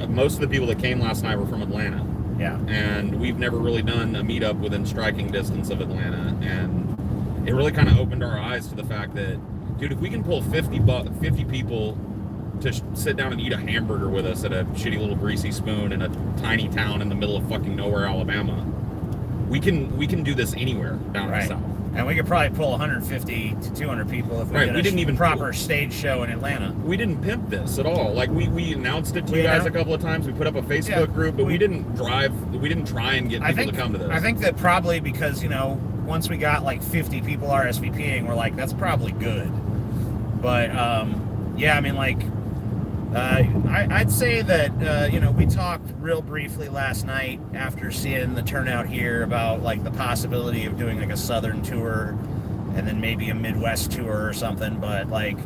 most of the people that came last night were from Atlanta. Yeah. And we've never really done a meetup within striking distance of Atlanta, and it really kind of opened our eyes to the fact that, dude, if we can pull 50 people to sit down and eat a hamburger with us at a shitty little greasy spoon in a tiny town in the middle of fucking nowhere, Alabama, we can do this anywhere down in the South. And we could probably pull 150 to 200 people if we did a proper stage show in Atlanta. We didn't pimp this at all. Like we announced it to you guys a couple of times. We put up a Facebook group, but we didn't try and get people to come to this. I think that probably because, you know, once we got like 50 people RSVPing, we're like, that's probably good. But yeah, I mean, like, I'd say that, you know, we talked real briefly last night after seeing the turnout here about like the possibility of doing like a southern tour and then maybe a Midwest tour or something. But like,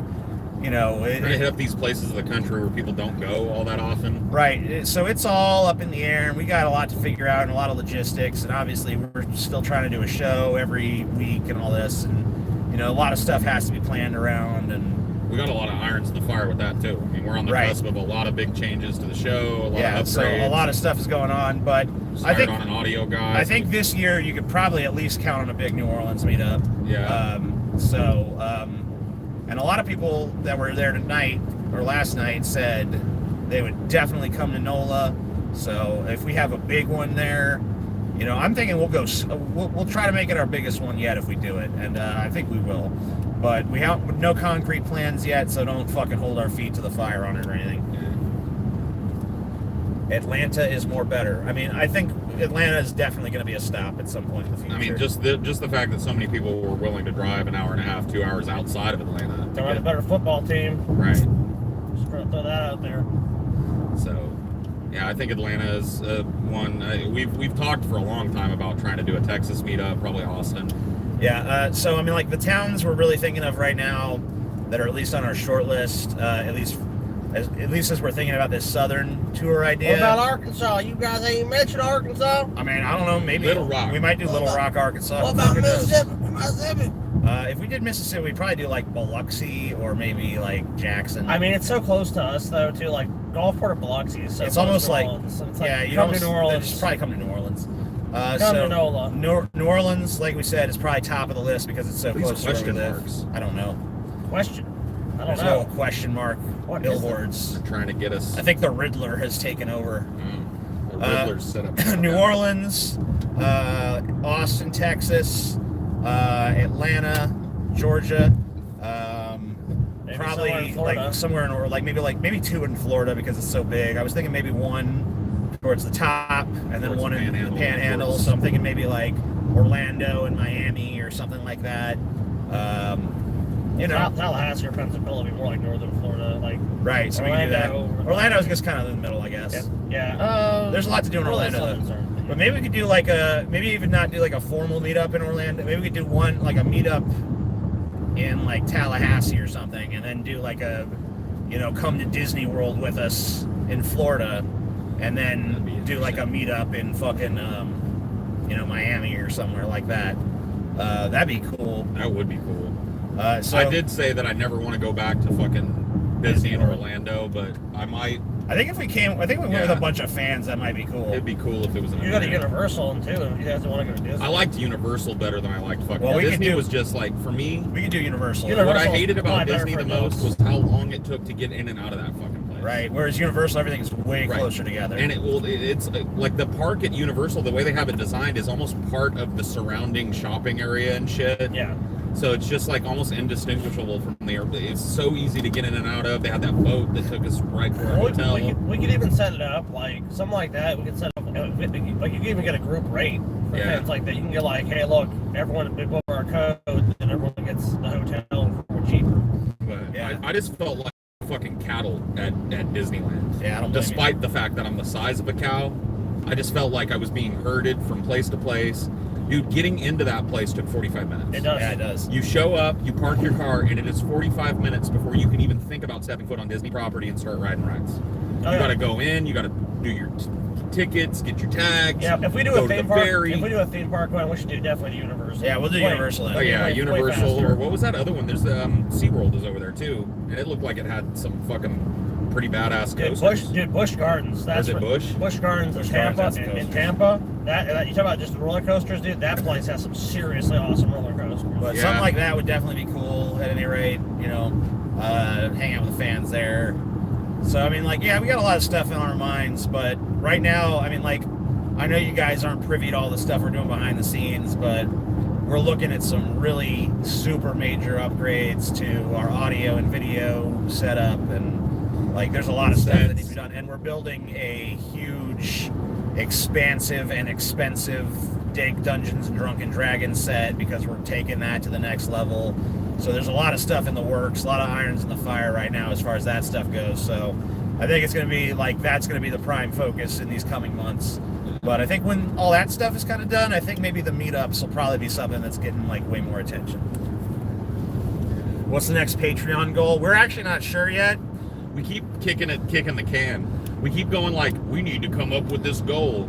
you know, we're gonna hit up these places of the country where people don't go all that often. Right. So it's all up in the air, and we got a lot to figure out and a lot of logistics. And obviously, we're still trying to do a show every week and all this. And, you know, a lot of stuff has to be planned around. And we got a lot of irons in the fire with that, too. I mean, we're on the cusp of a lot of big changes to the show, a lot of upgrades. So a lot of stuff is going on. But I think on an audio guy. I think this year you could probably at least count on a big New Orleans meetup. Yeah. And a lot of people that were there tonight or last night said they would definitely come to NOLA. So if we have a big one there, you know, I'm thinking we'll try to make it our biggest one yet if we do it, and I think we will. But we have no concrete plans yet, so don't fucking hold our feet to the fire on it or anything. Atlanta is more better. I mean, I think Atlanta is definitely going to be a stop at some point in the future. I mean, just the fact that so many people were willing to drive an hour and a half, 2 hours outside of Atlanta. They're on a better football team. Right. Just throw that out there. So, yeah, I think Atlanta is one. We've talked for a long time about trying to do a Texas meetup, probably Austin. Yeah. So I mean, like the towns we're really thinking of right now that are at least on our short list, at least as we're thinking about this southern tour idea. What about Arkansas? You guys ain't mentioned Arkansas? I mean, I don't know. Maybe Little Rock. We might do Little Rock, Arkansas. What about Mississippi? If we did Mississippi, we'd probably do like Biloxi or maybe like Jackson. I mean, it's so close to us though, too. Like Gulfport of Biloxi is so. It's close almost to like, Orleans. So it's like, yeah, you come to New Orleans. Just probably come to New Orleans. Come to NOLA. New Orleans, like we said, is probably top of the list because it's so These close to where we question live. marks. I don't know. Question. I don't There's know. no question mark What billboards. They're trying to get us. I think the Riddler has taken over. The Riddler's set up. New Orleans, Austin, Texas, Atlanta, Georgia. Probably like somewhere in, or like maybe two in Florida because it's so big. I was thinking maybe one towards the top and then one in the Panhandle. So I'm thinking maybe like Orlando and Miami or something like that. You know, Tallahassee or Pensacola would be more like northern Florida, like right. So Orlando, we can do that. Orlando's just kind of in the middle, I guess. Yeah. There's a lot to do in Orlando. But maybe we could do like maybe even not do like a formal meetup in Orlando. Maybe we could do one like a meetup in like Tallahassee or something, and then do like a, you know, come to Disney World with us in Florida, and then do like a meetup in fucking, you know, Miami or somewhere like that. That'd be cool. That would be cool. So I did say that I never want to go back to fucking Disney in Orlando, but I might I think we went with a bunch of fans, that might be cool. It'd be cool if it was. You go to Universal too, if you guys want to go to Disney. I liked Universal better than I liked fucking Well, Disney. Was just like, for me, we could do Universal. What I hated about Disney the most was how long it took to get in and out of that fucking place. Right. Whereas Universal, everything's way closer together. And it's like the park at Universal, the way they have it designed is almost part of the surrounding shopping area and shit. Yeah. So it's just like almost indistinguishable from the airplane. It's so easy to get in and out of. They had that boat that took us right to our hotel. We could even set it up like something like that. We could set up like you can even get a group rate for things like that. You can get like, hey, look, everyone big over our code, and everyone gets the hotel for cheaper. But I just felt like fucking cattle at Disneyland. Yeah, I don't. Despite the fact that I'm the size of a cow, I just felt like I was being herded from place to place. Dude, getting into that place took 45 minutes. It does. Yeah, it does. You show up, you park your car, and it is 45 minutes before you can even think about stepping foot on Disney property and start riding rides. You gotta go in, you gotta do your tickets, get your tags. Yeah, if we do a theme park, well, we should do definitely Universal. Yeah, we'll do Universal. Oh yeah, Universal, or what was that other one? There's SeaWorld is over there too, and it looked like it had some fucking pretty badass coasters. Busch Gardens. That's Busch Gardens in Tampa. In Tampa, that you talk about just the roller coasters, dude. That place has some seriously awesome roller coasters. But something like that would definitely be cool. At any rate, hang out with the fans there. So I mean, we got a lot of stuff in our minds, but right now, I mean, I know you guys aren't privy to all the stuff we're doing behind the scenes, but we're looking at some really super major upgrades to our audio and video setup, and there's a lot of stuff that needs to be done. And we're building a huge, expansive and expensive Dungeons and Drunken Dragons set because we're taking that to the next level. So there's a lot of stuff in the works, a lot of irons in the fire right now as far as that stuff goes. So I think it's going to be that's going to be the prime focus in these coming months. But I think when all that stuff is kind of done, I think maybe the meetups will probably be something that's getting way more attention. What's the next Patreon goal? We're actually not sure yet. We keep kicking the can. We keep going we need to come up with this goal,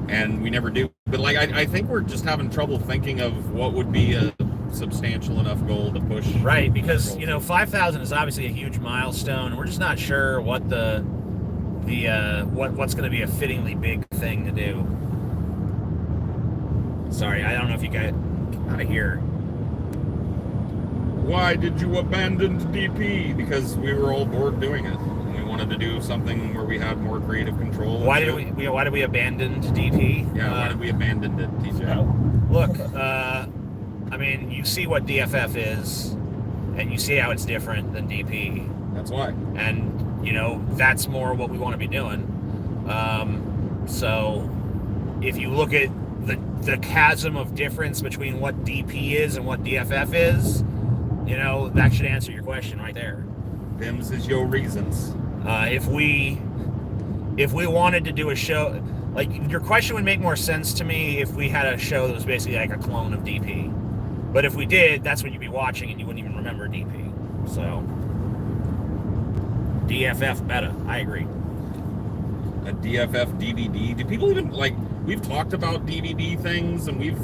and we never do. But I think we're just having trouble thinking of what would be a substantial enough goal to push. Right, because 5,000 is obviously a huge milestone. We're just not sure what what's going to be a fittingly big thing to do. Sorry, I don't know if you got out of here. Why did you abandon DP? Because we were all bored doing it. We wanted to do something where we had more creative control. Why did we abandon DP? Yeah, why did we abandon it, TJ? Look, I mean, you see what DFF is, and you see how it's different than DP. That's why. And that's more what we want to be doing. So if you look at the chasm of difference between what DP is and what DFF is, that should answer your question right there. Them's is your reasons. If we wanted to do a show, your question would make more sense to me if we had a show that was basically like a clone of DP. But if we did, that's what you'd be watching, and you wouldn't even remember DP. So DFF meta, I agree. A DFF DVD. Do people even we've talked about DVD things, and we've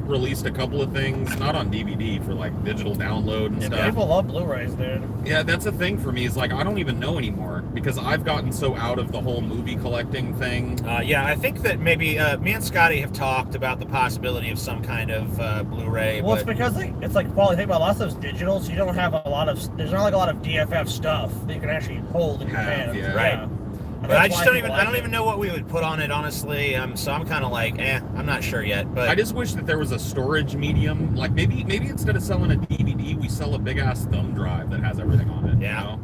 released a couple of things, not on DVD, for digital download and stuff. People love Blu-rays, dude. Yeah, that's the thing for me, is I don't even know anymore, because I've gotten so out of the whole movie collecting thing. Yeah, I think that maybe me and Scotty have talked about the possibility of some kind of Blu-ray. Well, it's because it's quality. Think about a lot of stuff's digital, so you don't have there's not a lot of DFF stuff that you can actually hold in your hand. Yeah. Right. Yeah. But I don't even know what we would put on it, honestly. So I'm kind of I'm not sure yet. But I just wish that there was a storage medium. Maybe instead of selling a DVD, we sell a big ass thumb drive that has everything on it. Yeah.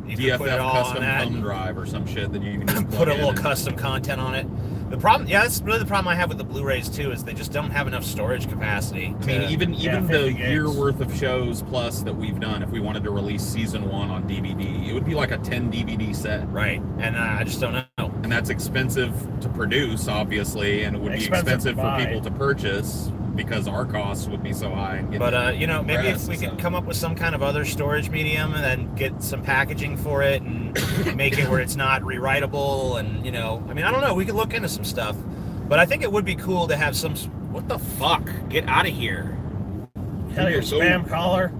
You DFF put it all custom on that thumb drive or some shit that you can just put a little custom content on it. The problem, that's really the problem I have with the Blu-rays too, is they just don't have enough storage capacity. I mean, even the year gigs. worth of shows plus that we've done, if we wanted to release season 1 on DVD, it would be like a 10 DVD set. Right, and I just don't know. And that's expensive to produce, obviously, and it would be expensive for people to purchase, because our costs would be so high. But maybe if we could come up with some kind of other storage medium and then get some packaging for it and make it where it's not rewritable, and I mean, I don't know, we could look into some stuff, but I think it would be cool to have some. What the fuck? Get out of here! Your spam caller.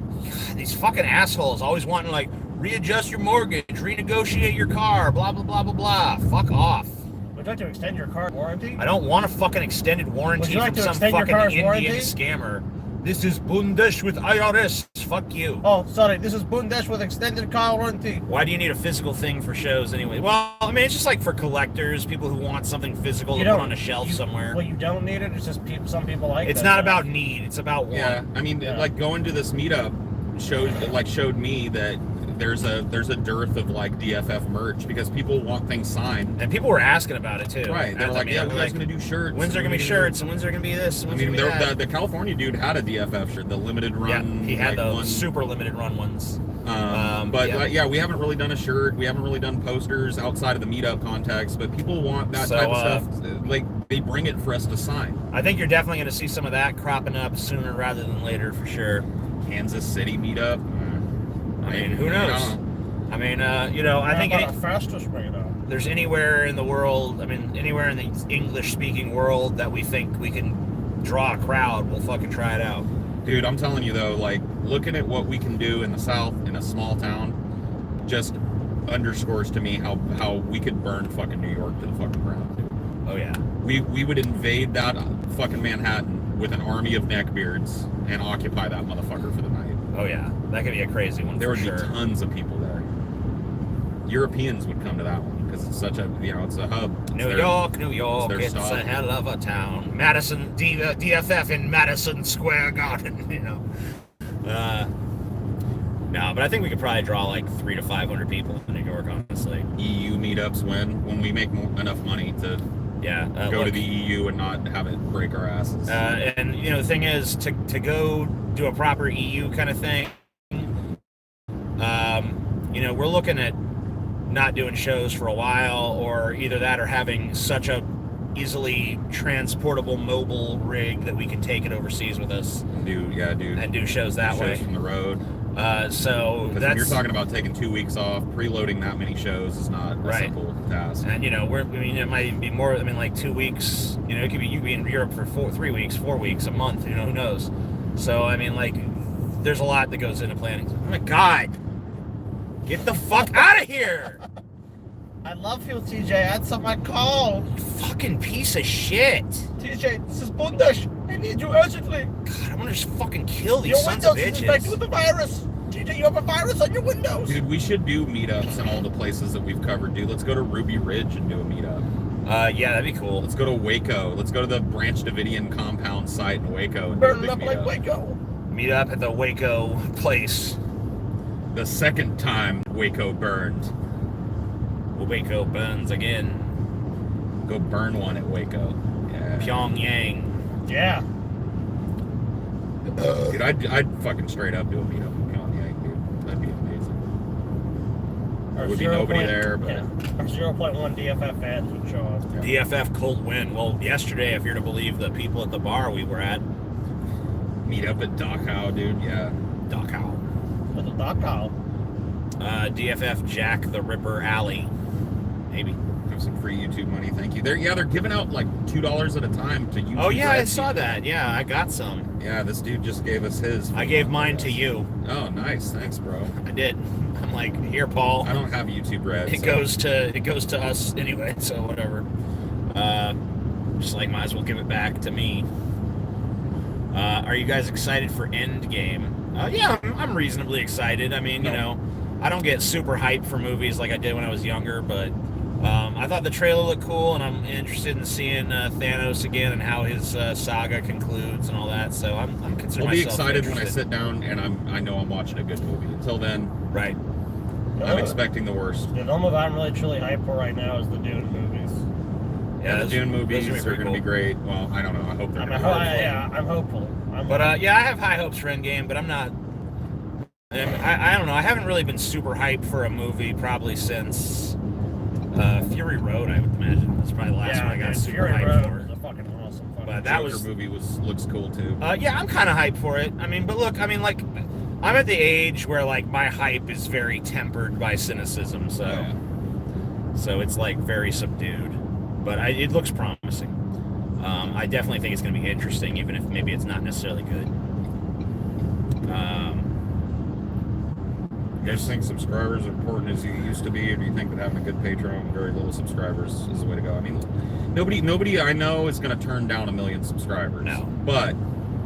These fucking assholes always wanting readjust your mortgage, renegotiate your car, blah, blah, blah, blah, blah. Fuck off. Would you like to extend your car warranty? I don't want a fucking extended Would warranty you like from to some extend your fucking car's Indian warranty? scammer. This is Bundesh with IRS. Fuck you. Oh, sorry. This is Bundesh with extended car warranty. Why do you need a physical thing for shows anyway? Well, I mean, it's just like for collectors, people who want something physical to put on a shelf somewhere. Well, you don't need it. It's just some people like it. It's not about need. It's about want. Yeah, I mean, like going to this meetup showed me that there's a dearth of like DFF merch because people want things signed. And people were asking about it too. Right. They were like, yeah, we guys gonna do shirts. When's there gonna be shirts and when's there gonna be this? And I when's mean, there gonna be that? the California dude had a DFF shirt, the limited run. Yeah, he had like, those one. super limited run ones. But yeah, we haven't really done a shirt. We haven't really done posters outside of the meetup context. But people want that type of stuff. Like they bring it for us to sign. I think you're definitely going to see some of that cropping up sooner rather than later for sure. Kansas City meetup. I mean, who knows? I mean, I think a fastest meetup. There's anywhere in the world. I mean, anywhere in the English-speaking world that we think we can draw a crowd, we'll fucking try it out. Dude, I'm telling you though, like looking at what we can do in the South in a small town, just underscores to me how we could burn fucking New York to the fucking ground. Dude. Oh yeah. We would invade that fucking Manhattan with an army of neckbeards and occupy that motherfucker for the night. Oh yeah, that could be a crazy one. There for would be tons of people there. Europeans would come to that one because it's such a it's a hub. New York, it's a hell of a town. Madison, DFF in Madison Square Garden, you know. No, but I think we could probably draw like 300 to 500 people in New York, honestly. EU meetups when we make enough money to go to the EU and not have it break our asses. And the thing is to go do a proper EU kind of thing. We're looking at not doing shows for a while, or either that or having such a easily transportable mobile rig that we can take it overseas with us. And do shows that way from the road. So that's, when you're talking about taking 2 weeks off, preloading that many shows is not a simple task. And it might be more. I mean, like 2 weeks. It could be you be in Europe for 3 weeks, 4 weeks, a month. Who knows? So I mean, like, there's a lot that goes into planning. Oh my God! Get the fuck out of here! I love you, TJ. Answer my call. You fucking piece of shit. TJ, this is Bundesh. I need you urgently. God, I'm gonna just fucking kill these your sons of Windows bitches. is infected with the virus. TJ, you have a virus on your Windows. Dude, we should do meetups in all the places that we've covered, dude. Let's go to Ruby Ridge and do a meetup. Yeah, that'd be cool. Let's go to Waco. Let's go to the Branch Davidian compound site in Waco. And burn it up like Waco. Meet up at the Waco place. The second time Waco burned. Waco burns again. Go burn one at Waco. Yeah. Pyongyang. Yeah. Dude, I'd fucking straight up do a meetup in Pyongyang, dude. That'd be amazing. There would be nobody there, but... Yeah. Our 0.1 DFF fans would show up. Yeah. DFF cold win. Well, yesterday, if you're to believe the people at the bar we were at. Meet up at Dachau, dude, yeah. Dachau. What's a Dachau? DFF Jack the Ripper Alley. Maybe. Have some free YouTube money, thank you. They're giving out like $2 at a time to YouTube. Oh yeah, I saw that. Yeah, I got some. Yeah, this dude just gave us his. I gave mine to you. Oh, nice. Thanks, bro. I did. I'm like, here, Paul. I don't have YouTube Red. It goes to us anyway, so whatever. Just like might as well give it back to me. Are you guys excited for Endgame? Yeah, I'm reasonably excited. I mean, I don't get super hyped for movies like I did when I was younger, but I thought the trailer looked cool, and I'm interested in seeing Thanos again and how his saga concludes and all that. So I'm considering. I'll be excited when I sit down and I know I'm watching a good movie. Until then, right? I'm expecting the worst. The only I'm really truly hyped for right now is the Dune movies. Yeah, the Dune movies are going to be great. Well, I don't know. I hope they're going to be I'm hopeful. I have high hopes for Endgame, but I'm not. I don't know. I haven't really been super hyped for a movie probably since Fury Road. I would imagine that's probably the last one I got super Fury hyped Road for. was a fucking awesome. But that movie looks cool too. Yeah, I'm kind of hyped for it. I mean, but look, I mean, like, I'm at the age where like my hype is very tempered by cynicism, so it's like very subdued. But it looks promising. I definitely think it's going to be interesting, even if maybe it's not necessarily good. You guys think subscribers are important as you used to be, or do you think that having a good Patreon and very little subscribers is the way to go? I mean, nobody I know is going to turn down 1 million subscribers. No. But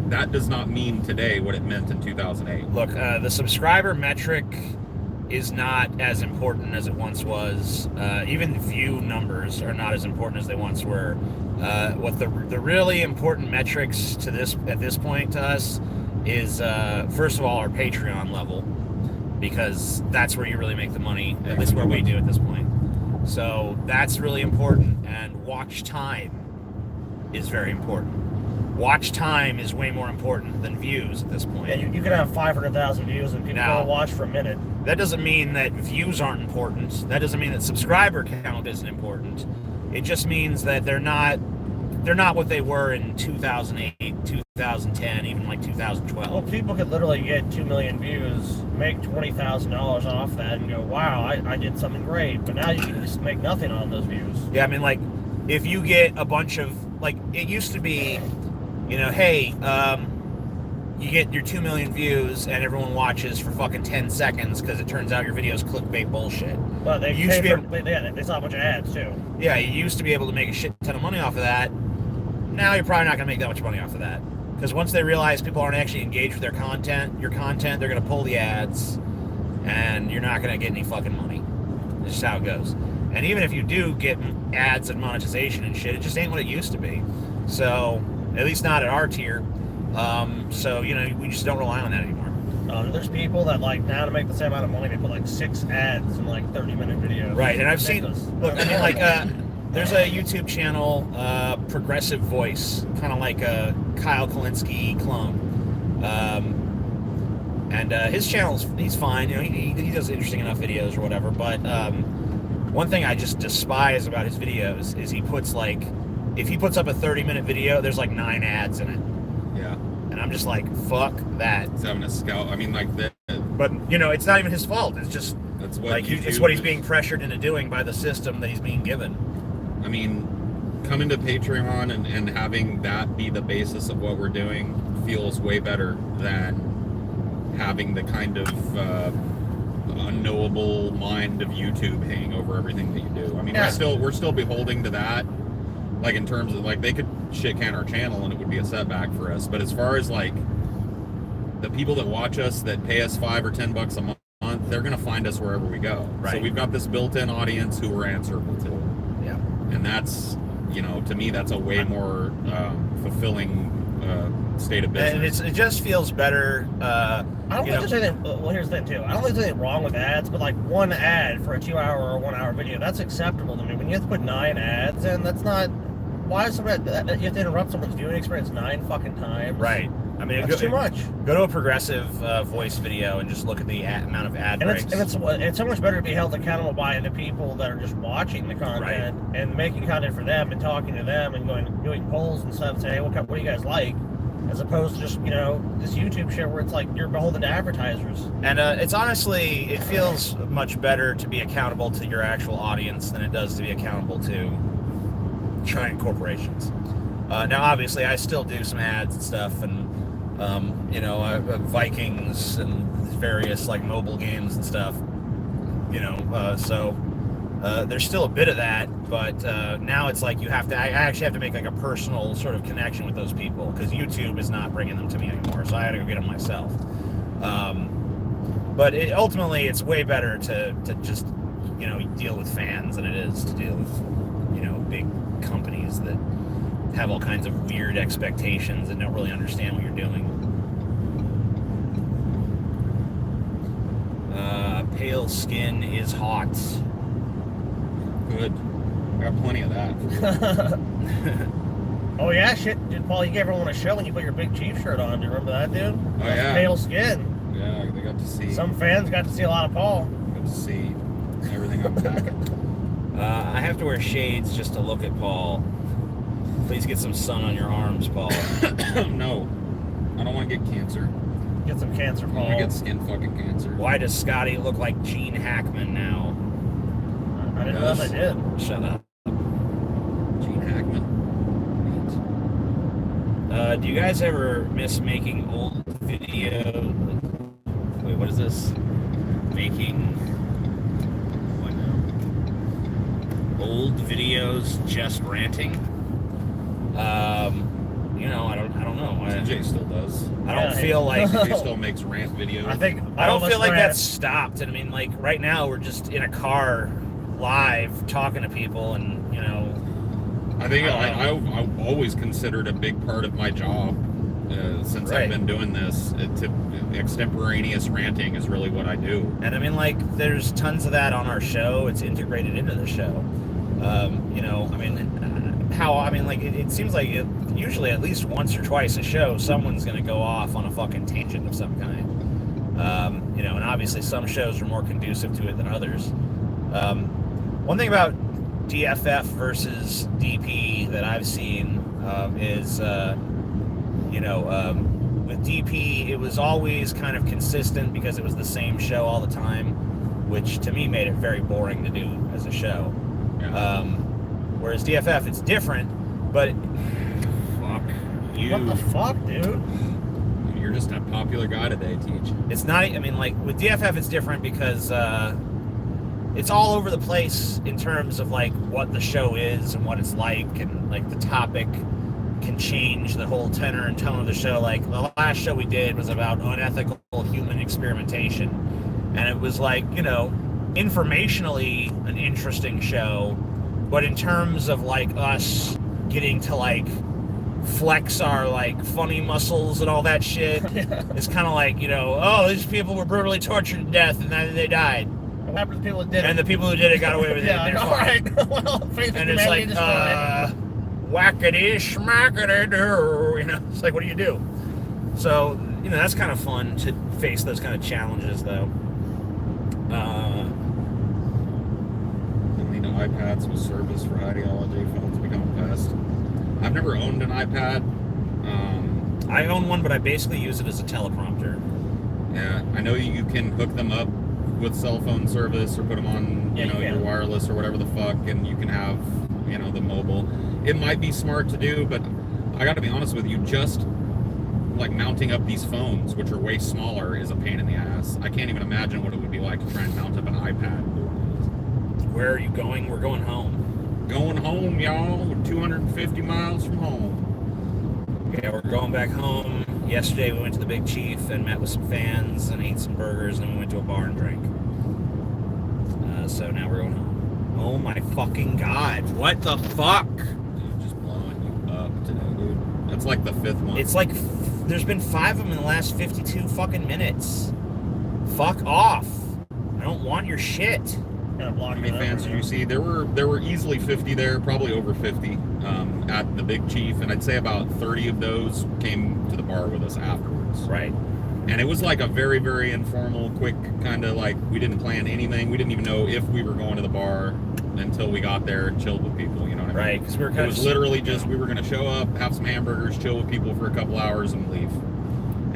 that does not mean today what it meant in 2008. Look, the subscriber metric is not as important as it once was. Even view numbers are not as important as they once were. What the really important metrics to this at this point to us is first of all our Patreon level, because that's where you really make the money, at least where we do at this point. So that's really important, and watch time is very important. Watch time is way more important than views at this point. Yeah, you can have 500,000 views and people don't watch for a minute. That doesn't mean that views aren't important. That doesn't mean that subscriber count isn't important. It just means that they're not what they were in 2008, 2010, even like 2012. Well, people could literally get 2 million views, make $20,000 off that, and go, wow, I did something great. But now you can just make nothing on those views. Yeah, I mean, like, if you get a bunch of, like, it used to be, you know, hey, you get your 2 million views and everyone watches for fucking 10 seconds because it turns out your video's clickbait bullshit. Well, they saw a bunch of ads, too. Yeah, you used to be able to make a shit ton of money off of that. Now you're probably not going to make that much money off of that. Because once they realize people aren't actually engaged with your content, they're going to pull the ads, and you're not going to get any fucking money. That's just how it goes. And even if you do get ads and monetization and shit, it just ain't what it used to be. So, at least not at our tier. So, you know, we just don't rely on that anymore. There's people that, like, now to make the same amount of money, they put, like, 6 ads in, like, 30-minute videos. Right, and I've seen, look, I mean, like, there's a YouTube channel, Progressive Voice, kind of like a Kyle Kalinske clone. And his channel's, he's fine, you know, he does interesting enough videos or whatever, but one thing I just despise about his videos is he puts, like, if he puts up a 30-minute video, there's like 9 ads in it. Yeah. And I'm just like, fuck that. He's having a scout. I mean, like that. But, you know, it's not even his fault. It's just, That's what like, it's what he's being pressured into doing by the system that he's being given. I mean, coming to Patreon and having that be the basis of what we're doing feels way better than having the kind of unknowable mind of YouTube hanging over everything that you do. I mean, Yeah. we're still beholding to that. Like, in terms of, like, they could shit can our channel and it would be a setback for us. But as far as, like, the people that watch us that pay us $5 or $10 a month, they're going to find us wherever we go. Right. So we've got this built-in audience who we're answerable to. Yeah. And that's, you know, to me, that's a way more fulfilling state of business. And it just feels better. I don't think there's anything, well, here's the thing, too. I don't think there's anything wrong with ads, but, like, one ad for a 2-hour or 1-hour video, that's acceptable to me. When you have to put 9 ads in, that's not... Why is somebody, you have to interrupt someone's viewing experience 9 fucking times? Right. I mean, That's too much. Go to a Progressive Voice video and just look at the amount of ad breaks. And it's so much better to be held accountable by the people that are just watching the content and making content for them and talking to them and doing polls and stuff, say, hey, what do you guys like? As opposed to just, you know, this YouTube shit where it's like you're beholden to advertisers. And it's honestly, it feels much better to be accountable to your actual audience than it does to be accountable to giant corporations. Now, obviously, I still do some ads and stuff, and you know, Vikings and various like mobile games and stuff. You know, so there's still a bit of that, but now it's like you have to. I actually have to make like a personal sort of connection with those people because YouTube is not bringing them to me anymore. So I had to go get them myself. But ultimately, it's way better to just, you know, deal with fans than it is to deal with, you know, big companies that have all kinds of weird expectations and don't really understand what you're doing. Pale skin is hot. Good. I got plenty of that. Oh yeah, shit, dude, Paul, you gave everyone a show when you put your Big Chief shirt on. Do you remember that, dude? Oh, yeah. Pale skin. Yeah, they got to see. Some fans got to see a lot of Paul. Got to see everything I'm packing. I have to wear shades just to look at Paul. Please get some sun on your arms, Paul. No, I don't want to get cancer. Get some cancer, I Paul. want to get skin fucking cancer. Why does Scotty look like Gene Hackman now? I didn't know if I did. Shut up. Gene Hackman. Do you guys ever miss making old videos? Wait, what is this? making what now? Old videos just ranting. You know, I don't know. TJ still does. I don't feel like TJ still makes rant videos. I don't feel like that's stopped. And I mean, like right now we're just in a car live talking to people, and you know. I think I've always considered a big part of my job since I've been doing this. Extemporaneous ranting is really what I do. And I mean, like, there's tons of that on our show. It's integrated into the show. You know, I mean, it seems like usually at least once or twice a show, someone's going to go off on a fucking tangent of some kind. You know, and obviously some shows are more conducive to it than others. One thing about DFF versus DP that I've seen is, you know, with DP, it was always kind of consistent because it was the same show all the time, which to me made it very boring to do as a show. Yeah. Whereas DFF, it's different, but fuck you. What the fuck, dude? You're just a popular guy today, Teach. It's not, I mean, like, with DFF, it's different because it's all over the place in terms of, like, what the show is and what it's like, and, like, the topic can change the whole tenor and tone of the show. Like, the last show we did was about unethical human experimentation, and it was, like, you know, informationally an interesting show, but in terms of, like, us getting to, like, flex our, like, funny muscles and all that shit, it's kind of like, you know, oh, these people were brutally tortured to death and then they died. What happened to the people that did it? And the people who did it got away with it. Yeah, and all right. Well, faith and in it's like, humanity whackity schmackity do. You know, it's like, what do you do? So, you know, that's kind of fun to face those kind of challenges, though. You know, iPads with service for Highdeology phones become a pest. I've never owned an iPad. I own one, but I basically use it as a teleprompter. Yeah, I know you can hook them up with cell phone service or put them on, you know, your wireless or whatever the fuck, and you can have, you know, the mobile. It might be smart to do, but I got to be honest with you, just like mounting up these phones, which are way smaller, is a pain in the ass. I can't even imagine what it would be like to try and mount up an iPad. Where are you going? We're going home. Going home, y'all. We're 250 miles from home. Yeah, we're going back home. Yesterday we went to the Big Chief and met with some fans and ate some burgers, and then we went to a bar and drank. So now we're going home. Oh my fucking god. What the fuck? Dude, just blowing you up today, dude. That's like the fifth one. It's like, there's been 5 of them in the last 52 fucking minutes. Fuck off. I don't want your shit. How many fans did you see? There were easily 50 there, probably over 50 at the Big Chief, and I'd say about 30 of those came to the bar with us afterwards. Right. And it was like a very, very informal, quick kind of like, we didn't plan anything. We didn't even know if we were going to the bar until we got there and chilled with people, you know what I mean? Right, because we were kind it was literally just, we were going to show up, have some hamburgers, chill with people for a couple hours and leave.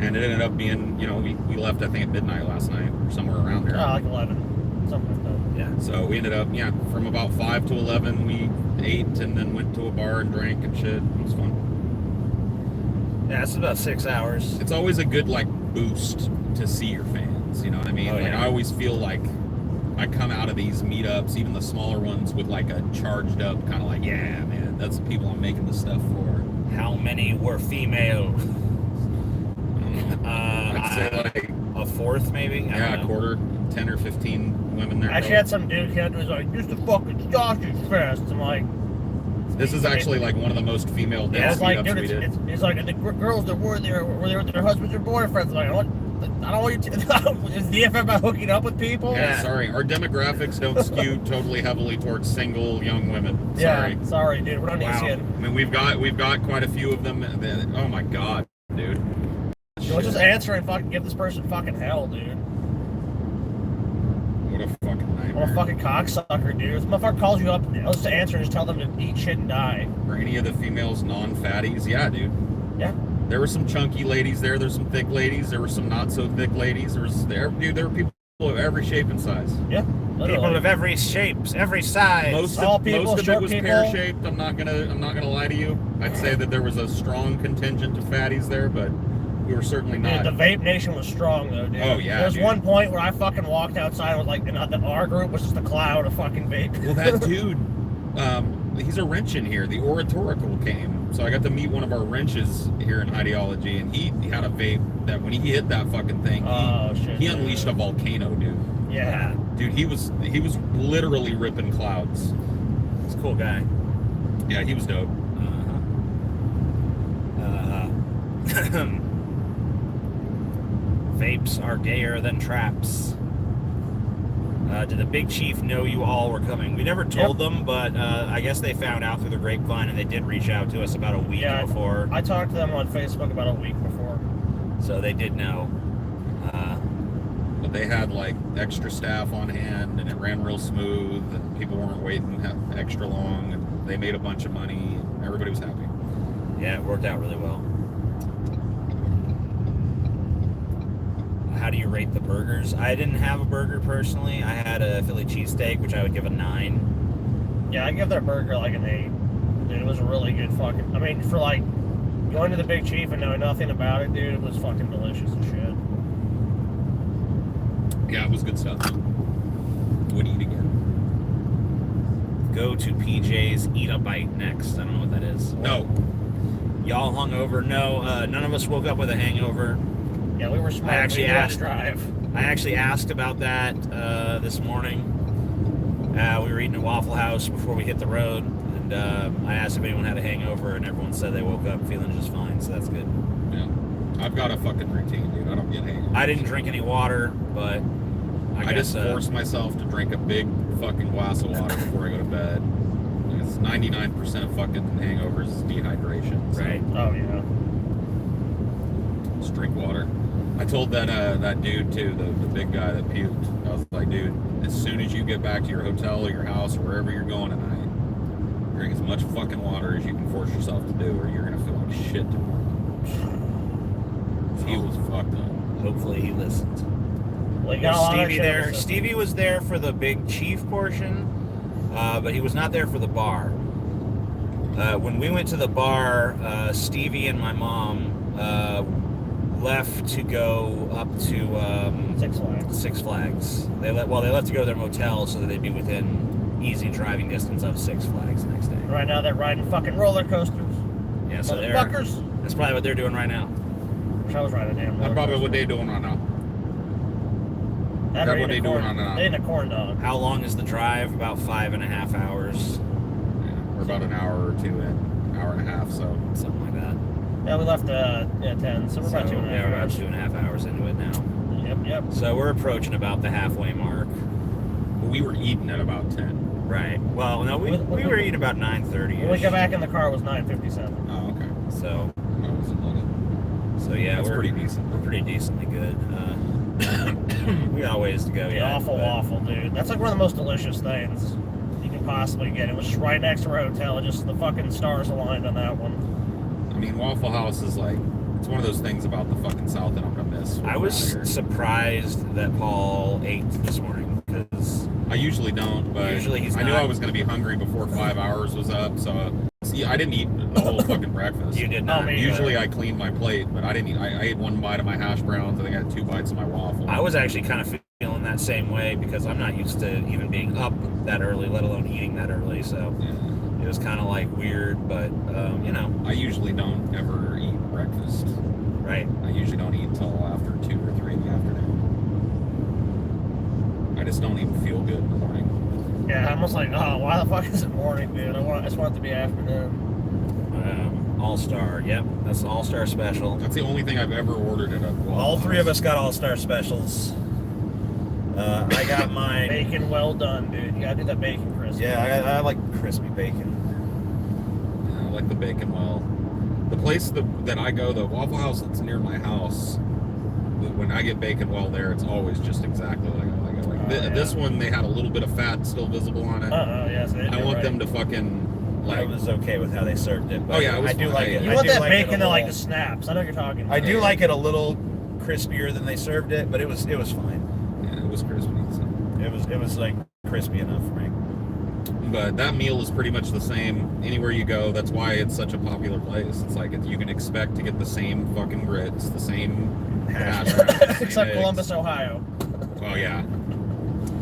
And it ended up being, you know, we left, I think, at midnight last night or somewhere around there. Oh, like 11. Something like that. Yeah. So we ended up, from about 5 to 11, we ate and then went to a bar and drank and shit. It was fun. Yeah, it's about 6 hours. It's always a good, like, boost to see your fans, you know what I mean? Oh, yeah. I always feel like I come out of these meetups, even the smaller ones, with, like, a charged up kind of like, yeah, man, that's the people I'm making this stuff for. How many were female? I'd say, like, a fourth, maybe? a quarter, 10 or 15 women there. I actually had some dude who was like, "Just a fucking sausage fest." I'm like, this is actually like one of the most female yeah, dense it's like, meetups dude, we did. it's like the girls that were there with their husbands or boyfriends. Like, I don't want you to. Is DFF about hooking up with people? Yeah, sorry, our demographics don't skew totally heavily towards single young women. Sorry. Yeah, sorry, dude. We're not Wow. Asian. I mean, we've got quite a few of them. Oh my god, dude. Let's just answer and fucking give this person fucking hell, dude. What a fucking nightmare. I'm a fucking cocksucker, dude. This motherfucker calls you up, let's just answer and just tell them to eat shit and die. Or any of the females non-fatties, yeah, dude. Yeah. There were some chunky ladies there. There's some thick ladies. There were some not so thick ladies. There were people of every shape and size. Yeah. Literally. People of every shape, every size. Most of it was pear-shaped. I'm not gonna lie to you. I'd say that there was a strong contingent of fatties there, but we were certainly Dude, not. the vape nation was strong though, dude. Oh, yeah, There was dude. one point where I fucking walked outside and was like, and our group was just a cloud of fucking vape. Well, that dude, he's a wrench in here. The Oratorical came, so I got to meet one of our wrenches here in Highdeology, and he had a vape that when he hit that fucking thing, Oh shit. he unleashed a volcano, dude. Yeah. Dude, he was literally ripping clouds. He's a cool guy. Yeah, he was dope. Vapes are gayer than traps. Did the big chief know you all were coming? We never told them, but I guess they found out through the grapevine, and they did reach out to us about a week before. I talked to them on Facebook about a week before. So they did know. But they had like extra staff on hand, and it ran real smooth, and people weren't waiting extra long, and they made a bunch of money, and everybody was happy. Yeah, it worked out really well. How do you rate the burgers? I didn't have a burger personally. I had a Philly cheesesteak, which I would give a 9. Yeah, I give their burger like an 8. Dude, it was a really good fucking. I mean, for like going to the Big Chief and knowing nothing about it, dude, it was fucking delicious as shit. Yeah, it was good stuff. Would eat again. Go to PJ's, eat a bite next. I don't know what that is. No. Y'all hung over? No, none of us woke up with a hangover. Yeah, we were smart. I actually we had to asked- drive. I actually asked about that this morning. We were eating at Waffle House before we hit the road, and I asked if anyone had a hangover, and everyone said they woke up feeling just fine, so that's good. Yeah. I've got a fucking routine, dude. I don't get hangovers. I didn't drink any water, but I guess just force myself to drink a big fucking glass of water before I go to bed. It's 99% of fucking hangovers is dehydration. So right. Oh yeah. just drink water. I told that dude too, the big guy that puked. I was like, dude, as soon as you get back to your hotel or your house or wherever you're going tonight, drink as much fucking water as you can force yourself to do, or you're gonna feel like shit tomorrow. He was fucked up. Hopefully he listened. Well, you got a Was lot of Stevie shit there? to say. Stevie was there for the Big Chief portion, but he was not there for the bar. When we went to the bar, Stevie and my mom left to go up to Six Flags. Six Flags. They left to go to their motel so that they'd be within easy driving distance of Six Flags the next day. Right now they're riding fucking roller coasters. Yeah, so Motherfuckers. that's probably what they're doing right now. Wish I was riding a damn roller That's probably coaster. what they doing right now. That That's or what eating they a doing corn- on that. They eating a corn dog. How long is the drive? About 5.5 hours, Yeah, we're about an hour or two in, hour and a half. So something like that. Yeah, we left 10, so we're about 2.5 yeah, we're about hours. 2.5 hours into it now. Yep. So we're approaching about the halfway mark. we were eating at about 10. Right. Well, no, we were eating about 9:30. When we got back in the car, it was 9:57. Oh, okay. So I wasn't looking. yeah, That's we're pretty decent. We're pretty decently good. We got a ways to go. The Yeah, awful waffle, dude. That's like one of the most delicious things you can possibly get. It was just right next to our hotel. Just the fucking stars aligned on that one. I mean, Waffle House is like, it's one of those things about the fucking South that I'm gonna miss. when I we're was out here. surprised that Paul ate this morning because I usually don't, but Usually he's I knew not. I was gonna be hungry before 5 hours was up, so see, I didn't eat the whole fucking breakfast. you did No, not. me Usually I clean my plate, but I didn't eat. I ate one bite of my hash browns. I think I had 2 bites of my waffle. I was actually kind of feeling that same way because I'm not used to even being up that early, let alone eating that early. So Yeah. it was kind of like weird, but you know, I usually don't ever eat breakfast. right? I usually don't eat until after 2 or 3 in the afternoon. I just don't even feel good in the morning. Yeah, I'm almost like, oh, why the fuck is it morning, dude? I just want it to be afternoon. All-Star. Yep, that's the All-Star special. That's the only thing I've ever ordered at a Waffle All three of House. us got All-Star specials. I got mine. Bacon well done, dude. You gotta do that bacon crispy. Yeah, I like crispy bacon. Yeah, I like the bacon well. The place that I go, the Waffle House that's near my house, when I get bacon well there, it's always just exactly like I like it. Like Oh, this one, they had a little bit of fat still visible on it. Yes, they I did want right. them to fucking I like. was okay with how they served it. But Oh, yeah, it was I do fine. like it. You I want do that like it bacon a that like the little- snaps. I know what you're talking about. I do like it a little crispier than they served it, but it was fine. Yeah, it was crispy. So. It was like crispy enough for me. But that meal is pretty much the same anywhere you go. That's why it's such a popular place. It's like you can expect to get the same fucking grits, the same hash browns, Except Columbus, Ohio. Oh yeah.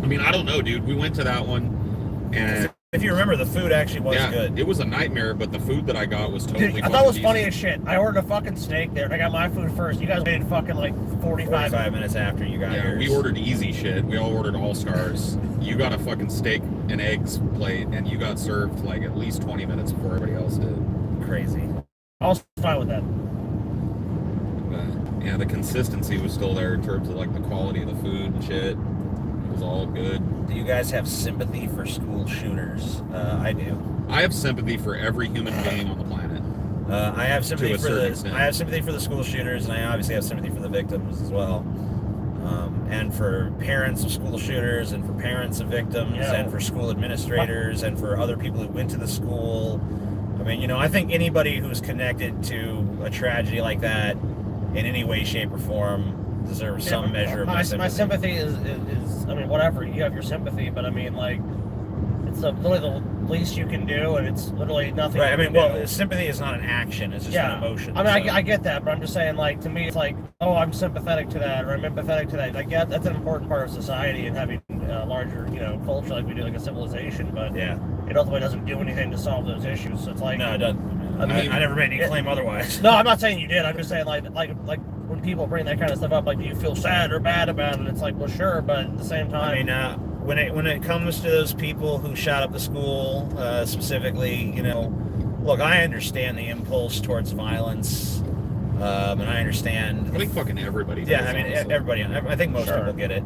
I mean, I don't know, dude. We went to that one, and if you remember, the food actually was good. It was a nightmare, but the food that I got was totally. Dude, I thought it was funny as shit. I ordered a fucking steak there, and I got my food first. You guys waited fucking like 45 minutes after you got yours. We ordered easy shit. We all ordered All Stars. You got a fucking steak and eggs plate, and you got served like at least 20 minutes before everybody else did. Crazy. I was fine with that. But yeah, the consistency was still there in terms of like the quality of the food and shit. It was all good. Do you guys have sympathy for school shooters? I do. I have sympathy for every human being on the planet. I have sympathy for the extent. I have sympathy for the school shooters, and I obviously have sympathy for the victims as well. And for parents of school shooters, and for parents of victims, and for school administrators, and for other people who went to the school. I mean, you know, I think anybody who's connected to a tragedy like that in any way, shape, or form deserves some measure of my sympathy. My sympathy is, I mean, whatever, you have your sympathy, but I mean, like, it's literally the least you can do, and it's literally nothing. Right, I mean, well, sympathy is not an action, it's just an emotion. I mean, I get that, but I'm just saying, like, to me, it's like, oh, I'm sympathetic to that, or I'm empathetic to that. I get that's an important part of society and having a larger, you know, culture like we do, like a civilization, but it ultimately doesn't do anything to solve those issues. So it's like, no, it doesn't. I mean, I never made any claim otherwise. No, I'm not saying you did. I'm just saying, like when people bring that kind of stuff up, like, do you feel sad or bad about it? It's like, well, sure, but at the same time, I mean, when it comes to those people who shot up the school, specifically, you know, look, I understand the impulse towards violence, and I understand. I think fucking everybody does. Yeah, I mean, honestly. everybody. I think most people get it.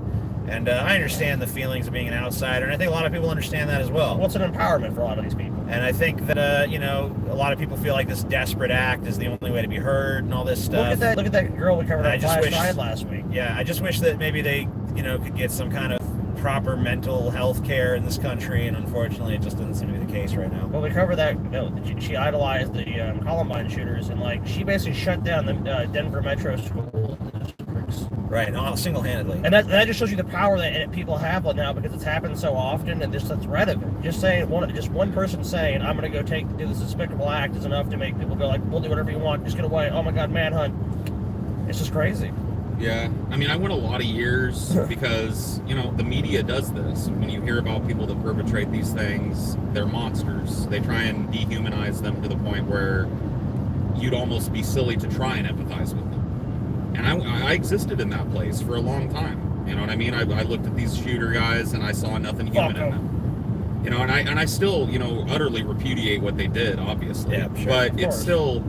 And I understand the feelings of being an outsider, and I think a lot of people understand that as well. Well, it's an empowerment for a lot of these people. And I think that, you know, a lot of people feel like this desperate act is the only way to be heard and all this stuff. Look at that girl we covered on Flash Side last week. Yeah, I just wish that maybe they, you know, could get some kind of proper mental health care in this country, and unfortunately it just doesn't seem to be the case right now. Well, we covered that, you know, she idolized the Columbine shooters, and, like, she basically shut down the Denver metro school districts. Right, single-handedly. And that just shows you the power that people have now, because it's happened so often, and just the threat of it. Just saying, one person saying, I'm going to go do this despicable act is enough to make people go, like, we'll do whatever you want, just get away, oh my god, manhunt. It's just crazy. Yeah, I mean, I went a lot of years because, you know, the media does this. When you hear about people that perpetrate these things, they're monsters. They try and dehumanize them to the point where you'd almost be silly to try and empathize with them. And I existed in that place for a long time. You know what I mean? I looked at these shooter guys and I saw nothing human in them. You know, and I still, you know, utterly repudiate what they did, obviously. Yeah, sure. But it's still,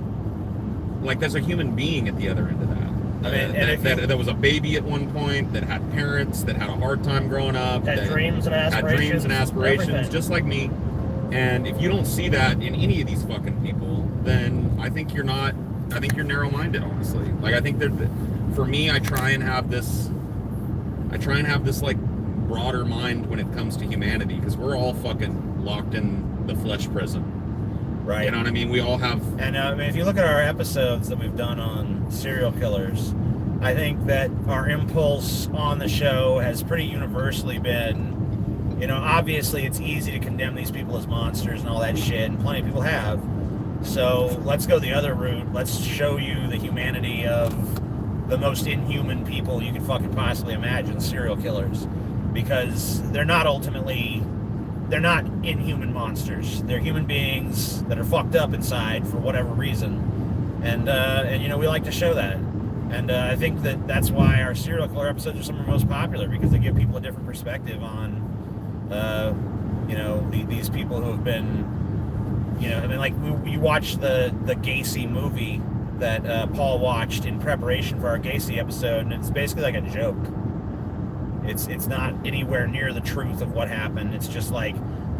like, there's a human being at the other end of that. I mean, that was a baby at one point, that had parents, that had a hard time growing up, that dreams and aspirations, everything. Just like me. And if you don't see that in any of these fucking people, then I think you're narrow-minded, honestly. Like, I think that for me, I try and have this like broader mind when it comes to humanity, because we're all fucking locked in the flesh prison. Right. You know what I mean? We all have... And I mean, if you look at our episodes that we've done on serial killers, I think that our impulse on the show has pretty universally been, you know, obviously it's easy to condemn these people as monsters and all that shit, and plenty of people have. So let's go the other route. Let's show you the humanity of the most inhuman people you could fucking possibly imagine, serial killers. Because they're not inhuman monsters. They're human beings that are fucked up inside for whatever reason. And you know, we like to show that. And I think that's why our serial killer episodes are some of our most popular, because they give people a different perspective on, you know, these people who have been, you know, I mean, like, you watch the Gacy movie that Paul watched in preparation for our Gacy episode, and it's basically like a joke. It's not anywhere near the truth of what happened. It's just like,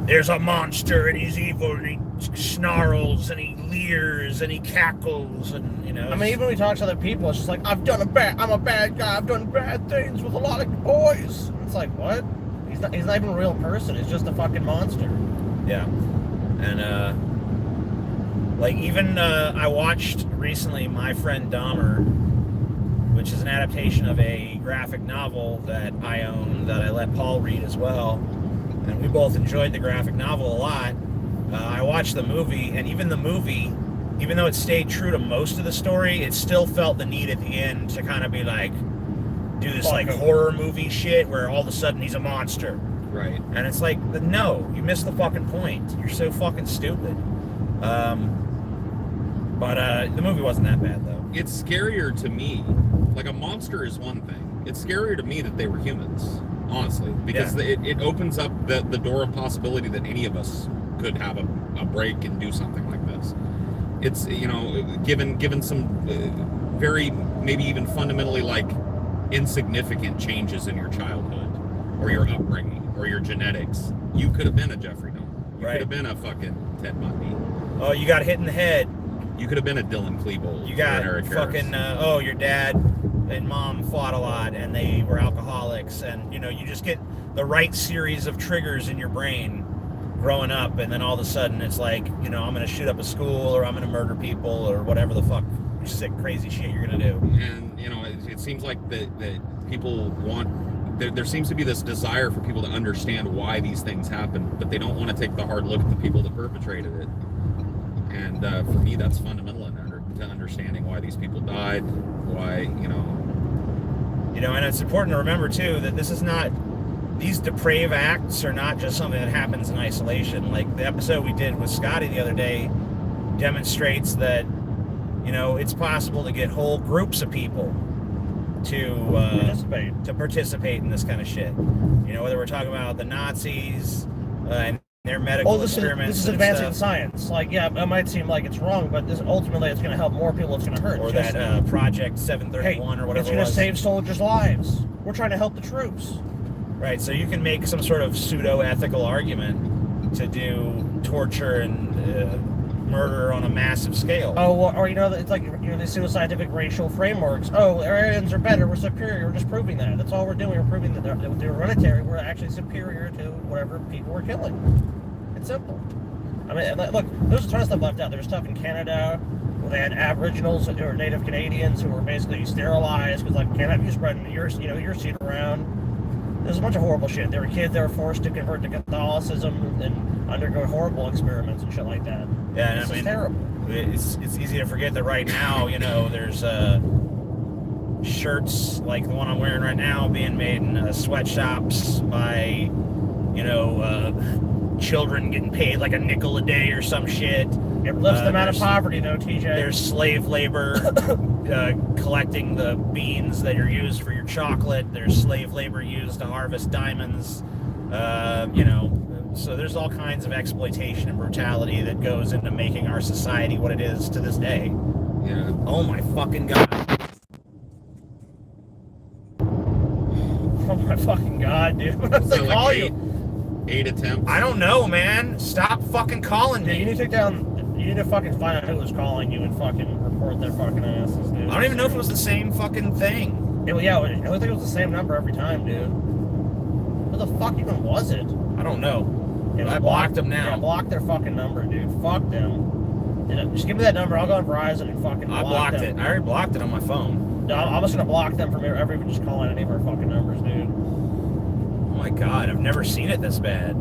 there's a monster and he's evil and he snarls and he leers and he cackles, and, you know. I mean, even when we talk to other people, it's just like, I'm a bad guy, I've done bad things with a lot of boys. It's like, what? He's not even a real person. He's just a fucking monster. Yeah. And like, even I watched recently My Friend Dahmer, which is an adaptation of a graphic novel that I own, that I let Paul read as well. and we both enjoyed the graphic novel a lot. I watched the movie, and even the movie, even though it stayed true to most of the story, it still felt the need at the end to kind of be like, do this like horror movie shit where all of a sudden he's a monster. Right. And it's like, no, you missed the fucking point. You're so fucking stupid. But the movie wasn't that bad, though. It's scarier to me. Like, a monster is one thing. It's scarier to me that they were humans, honestly, because it opens up the door of possibility that any of us could have a break and do something like this. It's, you know, given some very, maybe even fundamentally, like, insignificant changes in your childhood or your upbringing or your genetics, you could have been a Jeffrey Dahmer. You could have been a fucking Ted Bundy. Oh, you got hit in the head. You could have been a Dylan Klebold. You got Eric fucking, your dad and mom fought a lot and they were alcoholics, and, you know, you just get the right series of triggers in your brain growing up, and then all of a sudden it's like, you know, I'm going to shoot up a school, or I'm going to murder people, or whatever the fuck sick, crazy shit you're going to do. And, you know, it seems like that people want... There seems to be this desire for people to understand why these things happen, but they don't want to take the hard look at the people that perpetrated it. And for me, that's fundamental to understanding why these people died, why, you know... You know, and it's important to remember, too, that this is not... These depraved acts are not just something that happens in isolation. Like, the episode we did with Scotty the other day demonstrates that, you know, it's possible to get whole groups of people to participate in this kind of shit. You know, whether we're talking about the Nazis and their medical experiments. This is advancing science. Like, yeah, it might seem like it's wrong, but this ultimately it's going to help more people. It's going to hurt. Or just, that Project 731 or whatever. It's going to save soldiers' lives. We're trying to help the troops. Right. So you can make some sort of pseudo-ethical argument to do torture and murder on a massive scale. Oh, or, you know, it's like, you know, the pseudoscientific racial frameworks. Oh, Aryans are better, we're superior, we're just proving that. That's all we're doing. We're proving that they're hereditary, we're actually superior to whatever people we're killing. It's simple. I mean, look, there's a ton of stuff left out. There's stuff in Canada where they had Aboriginals or Native Canadians who were basically sterilized because, like, can't have you spreading your seed around. There's a bunch of horrible shit. There were kids that were forced to convert to Catholicism and undergo horrible experiments and shit like that. Yeah, and this is terrible. It's easy to forget that right now, you know, there's shirts like the one I'm wearing right now being made in sweatshops by, you know, children getting paid like a nickel a day or some shit. It lifts them out of poverty, though, TJ. There's slave labor collecting the beans that are used for your chocolate. There's slave labor used to harvest diamonds. You know, so there's all kinds of exploitation and brutality that goes into making our society what it is to this day. Yeah. Oh my fucking god. Oh my fucking god, dude. What does So they call like you? 8 attempts? I don't know, man. Stop fucking calling Yeah, me. you need to take down... You need to fucking find out who was calling you and fucking report their fucking asses, dude. I don't even know if it was the same fucking thing. Yeah, I don't think it was the same number every time, dude. Who the fuck even was it? I don't know. Yeah, I blocked them now. Yeah, block their fucking number, dude. Fuck them. You know, just give me that number. I'll go on Verizon and fucking block I blocked them. it. I already blocked it on my phone. No, I'm just gonna block them from ever just calling any of our fucking numbers, dude. Oh my god, I've never seen it this bad.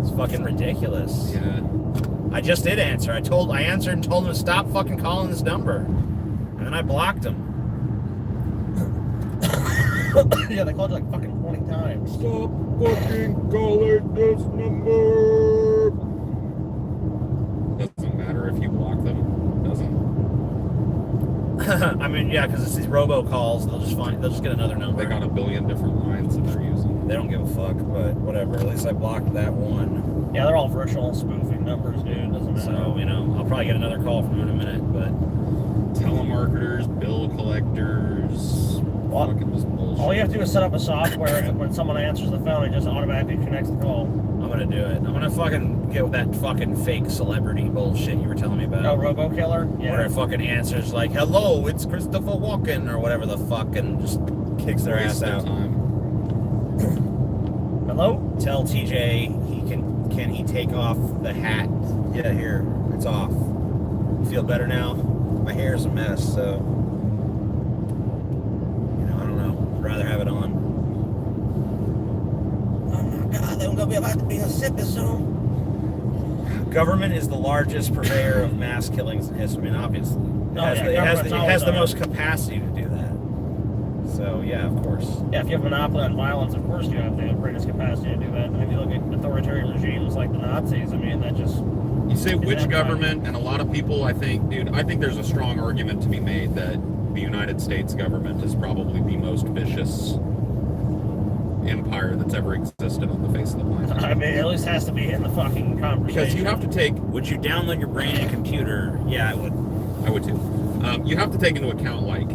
It's fucking ridiculous. Yeah. I just did answer. I answered and told him to stop fucking calling this number. And then I blocked him. Yeah, they called you like fucking 20 times. Stop fucking calling this number. Doesn't matter if you block them. Doesn't. I mean, yeah, because it's these robocalls. They'll just get another number. They got a billion different lines that they're using. They don't give a fuck, but whatever. At least I blocked that one. Yeah, they're all virtual spoofing numbers, dude. Doesn't matter. So, you know, I'll probably get another call from him in a minute, but... Telemarketers, bill collectors, fucking just bullshit. All you have to do is set up a software and when someone answers the phone, it just automatically connects the call. I'm gonna do it. I'm gonna fucking get with that fucking fake celebrity bullshit you were telling me about. Oh, Robo-Killer? Yeah. Where it fucking answers like, hello, it's Christopher Walken, or whatever the fuck, and just kicks their ass out. Hello? Tell TJ can he take off the hat? Yeah, here. It's off. You feel better now? My hair's a mess, so... You know, I don't know. I'd rather have it on. Oh my god, they don't got me we about to be a zip zone. Government is the largest purveyor of mass killings in history, and obviously. It has the most capacity to do that. So, yeah, of course. Yeah, if you have a monopoly on violence, of course you have the greatest capacity to do that. And if you look at authoritarian regimes like the Nazis, I mean, that just... You say which government, and a lot of people, I think there's a strong argument to be made that the United States government is probably the most vicious empire that's ever existed on the face of the planet. I mean, it at least has to be in the fucking conversation. Because you have to take... Would you download your brain in a computer? Yeah, I would. I would too. You have to take into account, like...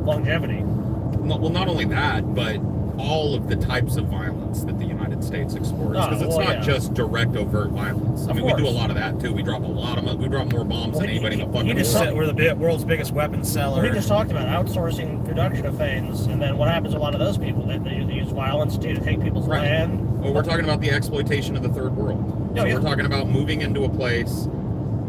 longevity. Well, not only that, but all of the types of violence that the United States exports. Because it's not just direct, overt violence. I mean, we do a lot of that too. We drop we drop more bombs than anybody in the fucking world. We're the world's biggest weapons seller. We just talked about outsourcing production of things, and then what happens to a lot of those people? They use violence to take people's land. Well, we're talking about the exploitation of the third world. So we're talking about moving into a place,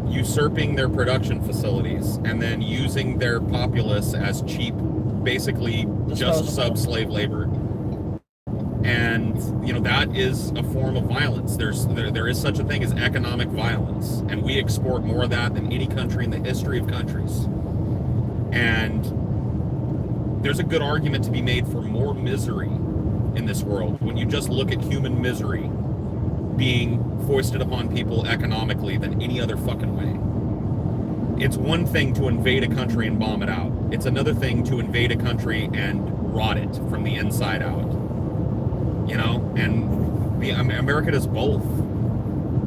usurping their production facilities, and then using their populace as cheap, basically just sub-slave labor. And that is a form of violence. There is such a thing as economic violence, and we export more of that than any country in the history of countries. And there's a good argument to be made for more misery in this world when you just look at human misery being foisted upon people economically than any other fucking way. It's one thing to invade a country and bomb it out. It's another thing to invade a country and rot it from the inside out. And America does both.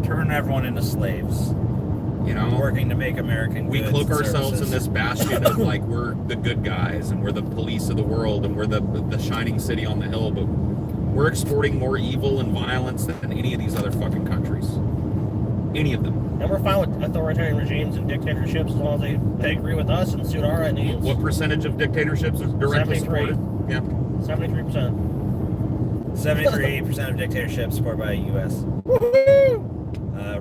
Turn everyone into slaves. Working to make American goods. We cloak ourselves services. in this bastion of like we're the good guys and we're the police of the world and we're the shining city on the hill, but we're exporting more evil and violence than any of these other fucking countries. Any of them. And we're fine with authoritarian regimes and dictatorships as long as they agree with us and suit our needs. What percentage of dictatorships are directly 73. supported? Yeah. 73%. 73% of dictatorships supported by the U.S. Woohoo!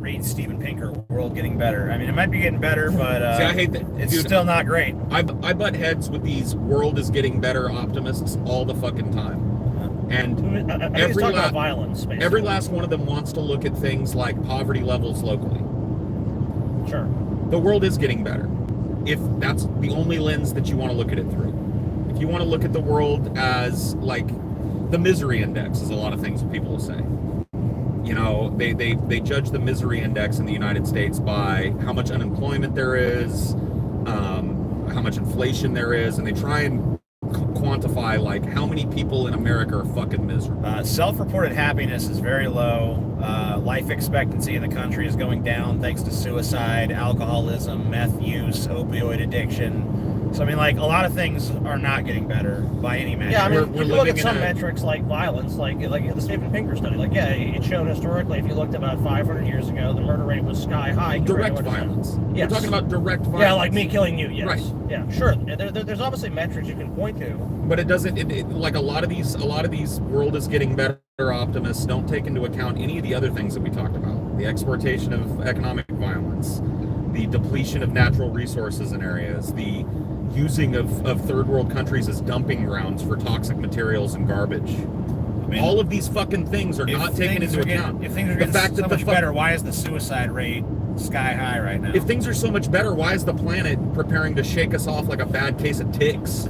Read Steven Pinker, World Getting Better. I mean, it might be getting better, but See, I hate that. it's Dude, still not great. I butt heads with these world is getting better optimists all the fucking time. And I think it's talking about violence, basically. every last one of them wants to look at things like poverty levels locally. Sure. The world is getting better, if that's the only lens that you want to look at it through. If you want to look at the world as like the misery index, is a lot of things people will say. They judge the misery index in the United States by how much unemployment there is, how much inflation there is, and they try and quantify like how many people in America are fucking miserable. Self-reported happiness is very low. Life expectancy in the country is going down thanks to suicide, alcoholism, meth use, opioid addiction. So, I mean, like, a lot of things are not getting better by any measure. Yeah, I mean, We're if you look at living some in a- metrics like violence, like the Steven Pinker study, like, yeah, it showed historically, if you looked about 500 years ago, the murder rate was sky high. Direct violence. Yes. We're talking about direct violence. Yeah, like me killing you, yes. Right. Yeah, sure. There's obviously metrics you can point to. But it doesn't. Like a lot of these world is getting better optimists don't take into account any of the other things that we talked about: the exportation of economic violence, the depletion of natural resources in areas, the using of third world countries as dumping grounds for toxic materials and garbage. I mean, all of these fucking things are not taken into account. If things are getting so much better, why is the suicide rate sky high right now? If things are so much better, why is the planet preparing to shake us off like a bad case of ticks?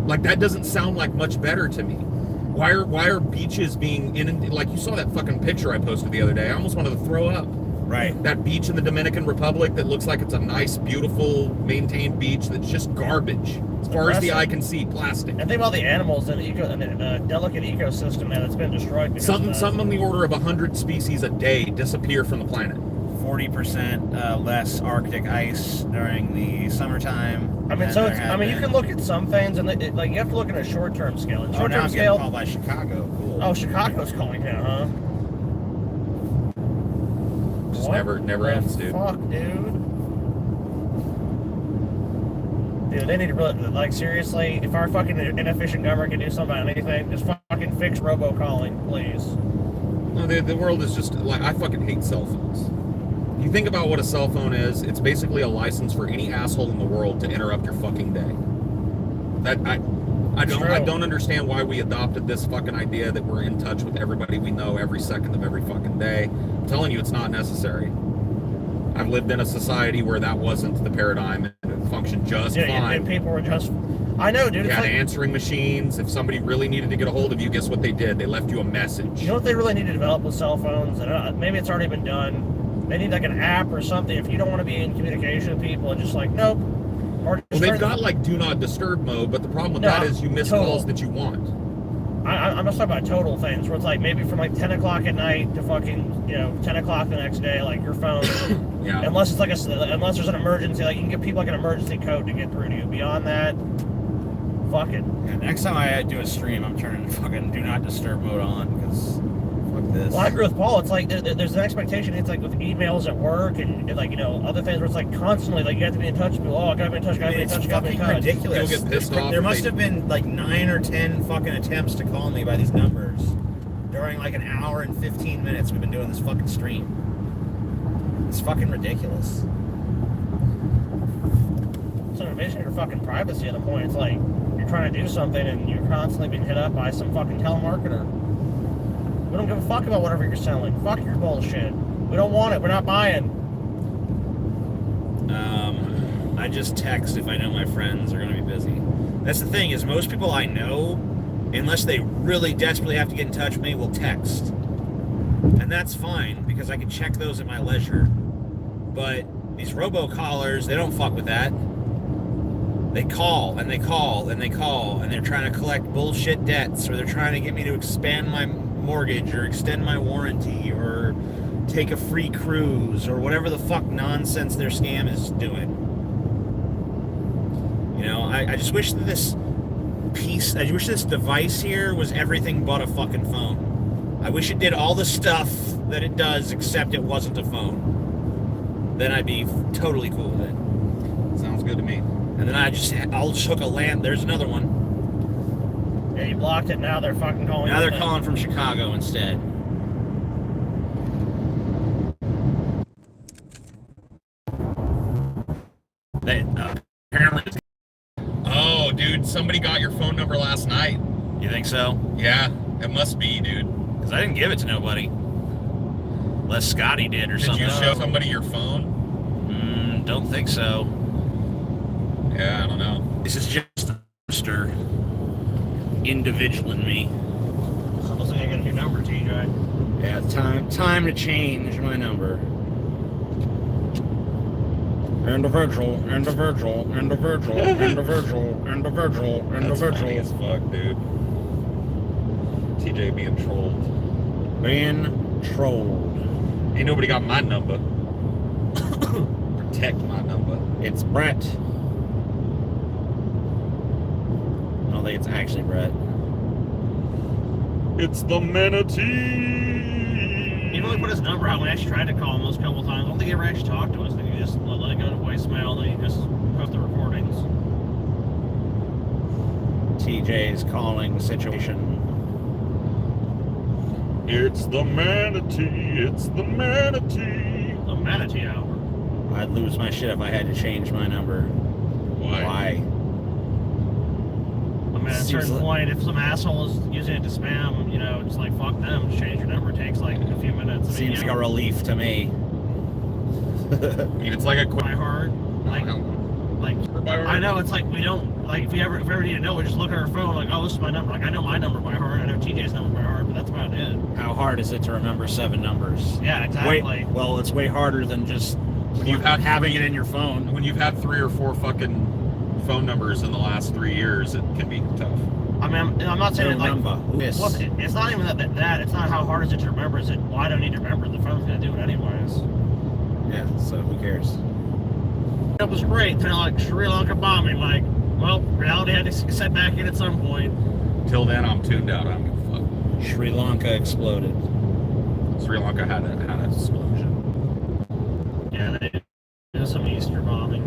Like, that doesn't sound like much better to me. Why are beaches being inundated? Like, you saw that fucking picture I posted the other day. I almost wanted to throw up. Right. That beach in the Dominican Republic that looks like it's a nice, beautiful, maintained beach that's just garbage. As far as the eye can see, plastic. And think about the animals and the delicate ecosystem that's been destroyed. Something on the order of 100 species a day disappear from the planet. 40% less Arctic ice during the summertime. I mean, you can look at some things, and like you have to look at a short-term scale. Now I'm getting called by Chicago. Cool. Oh, Chicago's calling down, huh? Just never ends, dude. Fuck, dude. Dude, they need to really, like, seriously, if our fucking inefficient government can do something about anything, just fucking fix robocalling, please. No, the world is just, like, I fucking hate cell phones. You think about what a cell phone is, it's basically a license for any asshole in the world to interrupt your fucking day. I It's don't true. understand why we adopted this fucking idea that we're in touch with everybody we know every second of every fucking day. I'm telling you, it's not necessary. I've lived in a society where that wasn't the paradigm and it functioned just Yeah, fine. and people were just. I know, dude. You It's had like, answering machines. If somebody really needed to get a hold of you, guess what they did? They left you a message. you know what they really need to develop with cell phones, and maybe it's already been done. They need like an app or something. If you don't want to be in communication with people, and just like nope. Or just Well, they've got like do not disturb mode, but the problem with that is you miss total. calls that you want. I'm just talking about total things where it's like maybe from like 10 o'clock at night to fucking 10 o'clock the next day, like your phone. Yeah. Unless it's like unless there's an emergency, like you can give people like an emergency code to get through to you. Beyond that, fuck it. Yeah, next time I do a stream, I'm turning fucking do not disturb mode on because fuck this. Well, I agree with Paul. It's like there's an expectation. It's like with emails at work and like other things where it's like constantly like you have to be in touch with people. Oh, I gotta be in touch. Gotta be in touch. Gotta be in touch. Ridiculous. People get pissed off. There must have been like 9 or 10 fucking attempts to call me by these numbers during like an hour and 15 minutes we've been doing this fucking stream. It's fucking ridiculous. So invasion of your fucking privacy at a point. It's like you're trying to do something and you're constantly being hit up by some fucking telemarketer. We don't give a fuck about whatever you're selling. Fuck your bullshit. We don't want it. We're not buying. I just text if I know my friends are going to be busy. That's the thing is most people I know, unless they really desperately have to get in touch with me, will text. And that's fine because I can check those at my leisure. But these robocallers, they don't fuck with that. They call and they call and they call and they're trying to collect bullshit debts or they're trying to get me to expand my mortgage or extend my warranty or take a free cruise or whatever the fuck nonsense their scam is doing. I just wish that I wish this device here was everything but a fucking phone. I wish it did all the stuff that it does except it wasn't a phone. Then I'd be totally cool with it. Sounds good to me. And then I'll just hook a land. There's another one. Yeah, you blocked it. Now they're fucking calling. Now they're calling from Chicago instead. They apparently. Oh, dude, somebody got your phone number last night. You think so? Yeah, it must be, dude. Because I didn't give it to nobody. Unless Scotty did or Did something. you show somebody your phone? Don't think so. Yeah, I don't know. This is just Mr. Individual in me. So looks like I got a new number, TJ. Yeah, time to change my number. Individual. That's funny as fuck, dude. TJ being trolled. Being trolled. Ain't nobody got my number. Protect my number. It's Brett. I don't think it's actually Brett. It's the manatee. He only put his number out when I actually tried to call him those couple times. I don't think he ever actually talked to us. I think he just let it go to voicemail and then he just put the recordings. TJ's calling the situation. It's the manatee. It's the manatee. The manatee hour. I'd lose my shit if I had to change my number. Why? I mean, at a Seems certain like- point, if some asshole is using it to spam, it's like, fuck them, just change your number. It takes like a few minutes. I mean, Seems like a relief to me. I mean, it's like a quick. by heart. Like, I know it's like we don't, like, if we ever need to know, we just look at our phone, like, oh, this is my number. Like, I know my number by heart. I know TJ's number by heart, but that's about it. How hard is it to remember 7 numbers? Yeah, exactly. Well, it's way harder than just When you've had having it in your phone. When you've had 3 or 4 fucking phone numbers in the last 3 years, it can be tough. I mean, I'm not saying it like, Yes. well, it's not even that. It's not how hard is it to remember. It's why do I need to remember? The phone's gonna do it anyways. Yeah, so who cares? It was great. Kind of like Sri Lanka bombing. Like, well, reality had to set back in at some point. Till then, I'm tuned out. I don't give a fuck. Sri Lanka exploded. Sri Lanka had an explosion. Yeah, they did some Easter bombing.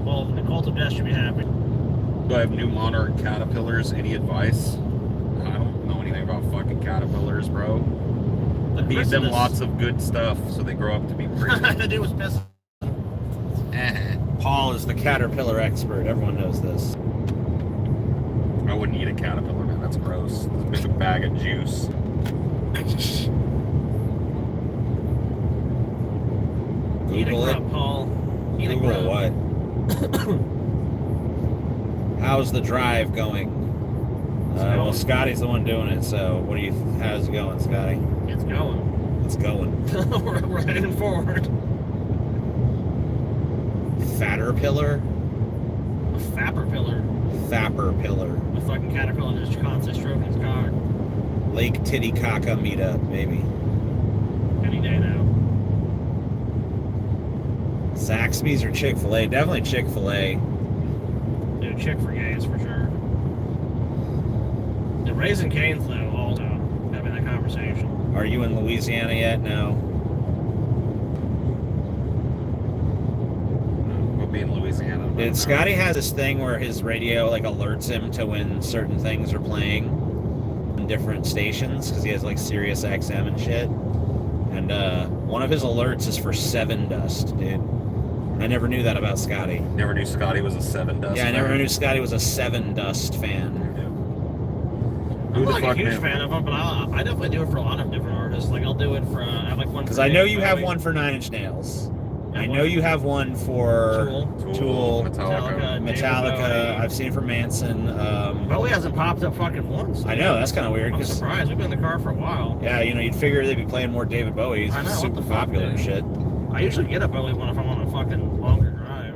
Well, the cult of death should be happy. Do I have new monarch caterpillars? Any advice? I don't know anything about fucking caterpillars, bro. Feed them lots of good stuff so they grow up to be pretty. The dude was pissed. Paul is the caterpillar expert. Everyone knows this. I wouldn't eat a caterpillar, man. That's gross. It's a bag of juice. Eat a Google it. grub, Paul. Eat a Google grub. what? How's the drive going? Well, Scotty's the one doing it, so how's it going, Scotty? It's going. It's going. We're heading forward. Fatterpillar? A fapper-pillar. Fapper-pillar. A fucking caterpillar just constantly stroking his cock. Lake Titicaca meetup, maybe. Any day now. Zaxby's or Chick-fil-A? Definitely Chick-fil-A. Dude, chick for gays for sure. The Raising Cane's though, also having that conversation. Are you in Louisiana yet? No. We'll be in Louisiana. Dude, Scotty has this thing where his radio like alerts him to when certain things are playing on different stations because he has like Sirius XM and shit. And one of his alerts is for Seven Dust, dude. I never knew that about Scotty. Never knew Scotty was a Seven Dust. Yeah, I never knew Scotty was a Seven Dust fan. I'm not like a huge fan of them, but I definitely do it for a lot of different artists. Like I'll do it for I have like one. Because I know you have one for Nine Inch Nails. I know you have one for Tool, Metallica. I've seen it for Manson. Bowie hasn't popped up fucking once. I know, that's kind of weird. I'm surprised. We've been in the car for a while. Yeah, you'd figure they'd be playing more David Bowie. He's I know, super popular and shit. I usually get a Bowie one if I'm on a fucking longer drive.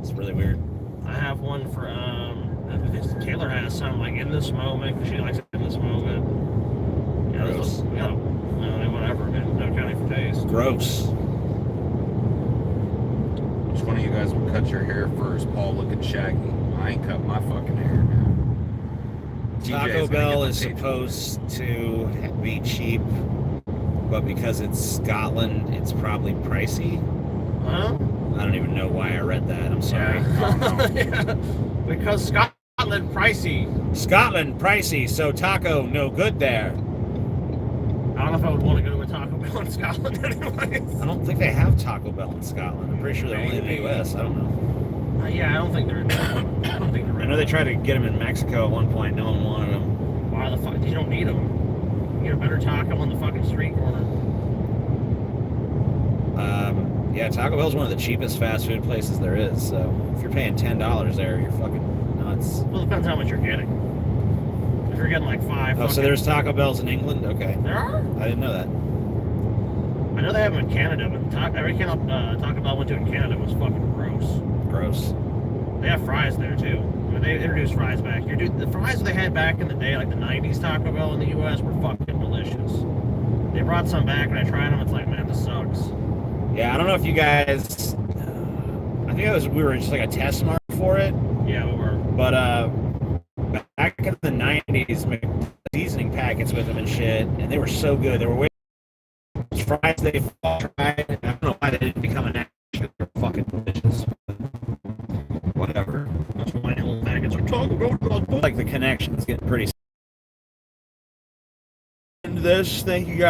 It's really weird. I have one for Taylor has some like In This Moment. She likes In This Moment. Yeah, Gross. Whatever, man. No counting for taste. Gross. Which one of you guys would cut your hair first? Paul looking shaggy. I ain't cut my fucking hair now. Taco Bell is supposed to be cheap, but because it's Scotland, it's probably pricey. Huh? I don't even know why I read that. I'm sorry. Yeah. Because Scotland pricey. Scotland pricey, so taco no good there. I don't know if I would want to go to a Taco Bell in Scotland anyways. I don't think they have Taco Bell in Scotland. I'm pretty sure they're only in the U.S. I don't know. Yeah, I don't think they're. I don't think they're. I know they tried to get them in Mexico at one point. No one wanted them. Why the fuck? You don't need them. You get a better taco on the fucking street corner. Yeah, Taco Bell's one of the cheapest fast food places there is. So if you're paying $10 there, you're fucking nuts. Well, it depends how much you're getting. If you're getting like five. Oh, so there's Taco Bells in England? Okay. There are? I didn't know that. I know they have them in Canada, but every Taco Bell I went to in Canada was fucking gross. Gross. They have fries there too. I mean, they introduced fries back here. Dude, the fries they had back in the day, like the 90s Taco Bell in the U.S., were fucking delicious. They brought some back and I tried them. It's like, man, this sucks. Yeah, I don't know if you guys. I think we were just like a test mark for it. Yeah, we were. But back in the 90s, made seasoning packets with them and shit, and they were so good. They were way fries they've all tried. I don't know why they didn't become an action. They're fucking delicious. Whatever. That's why my little packets are Taco Bell. Like the connection's getting pretty. Thank you guys.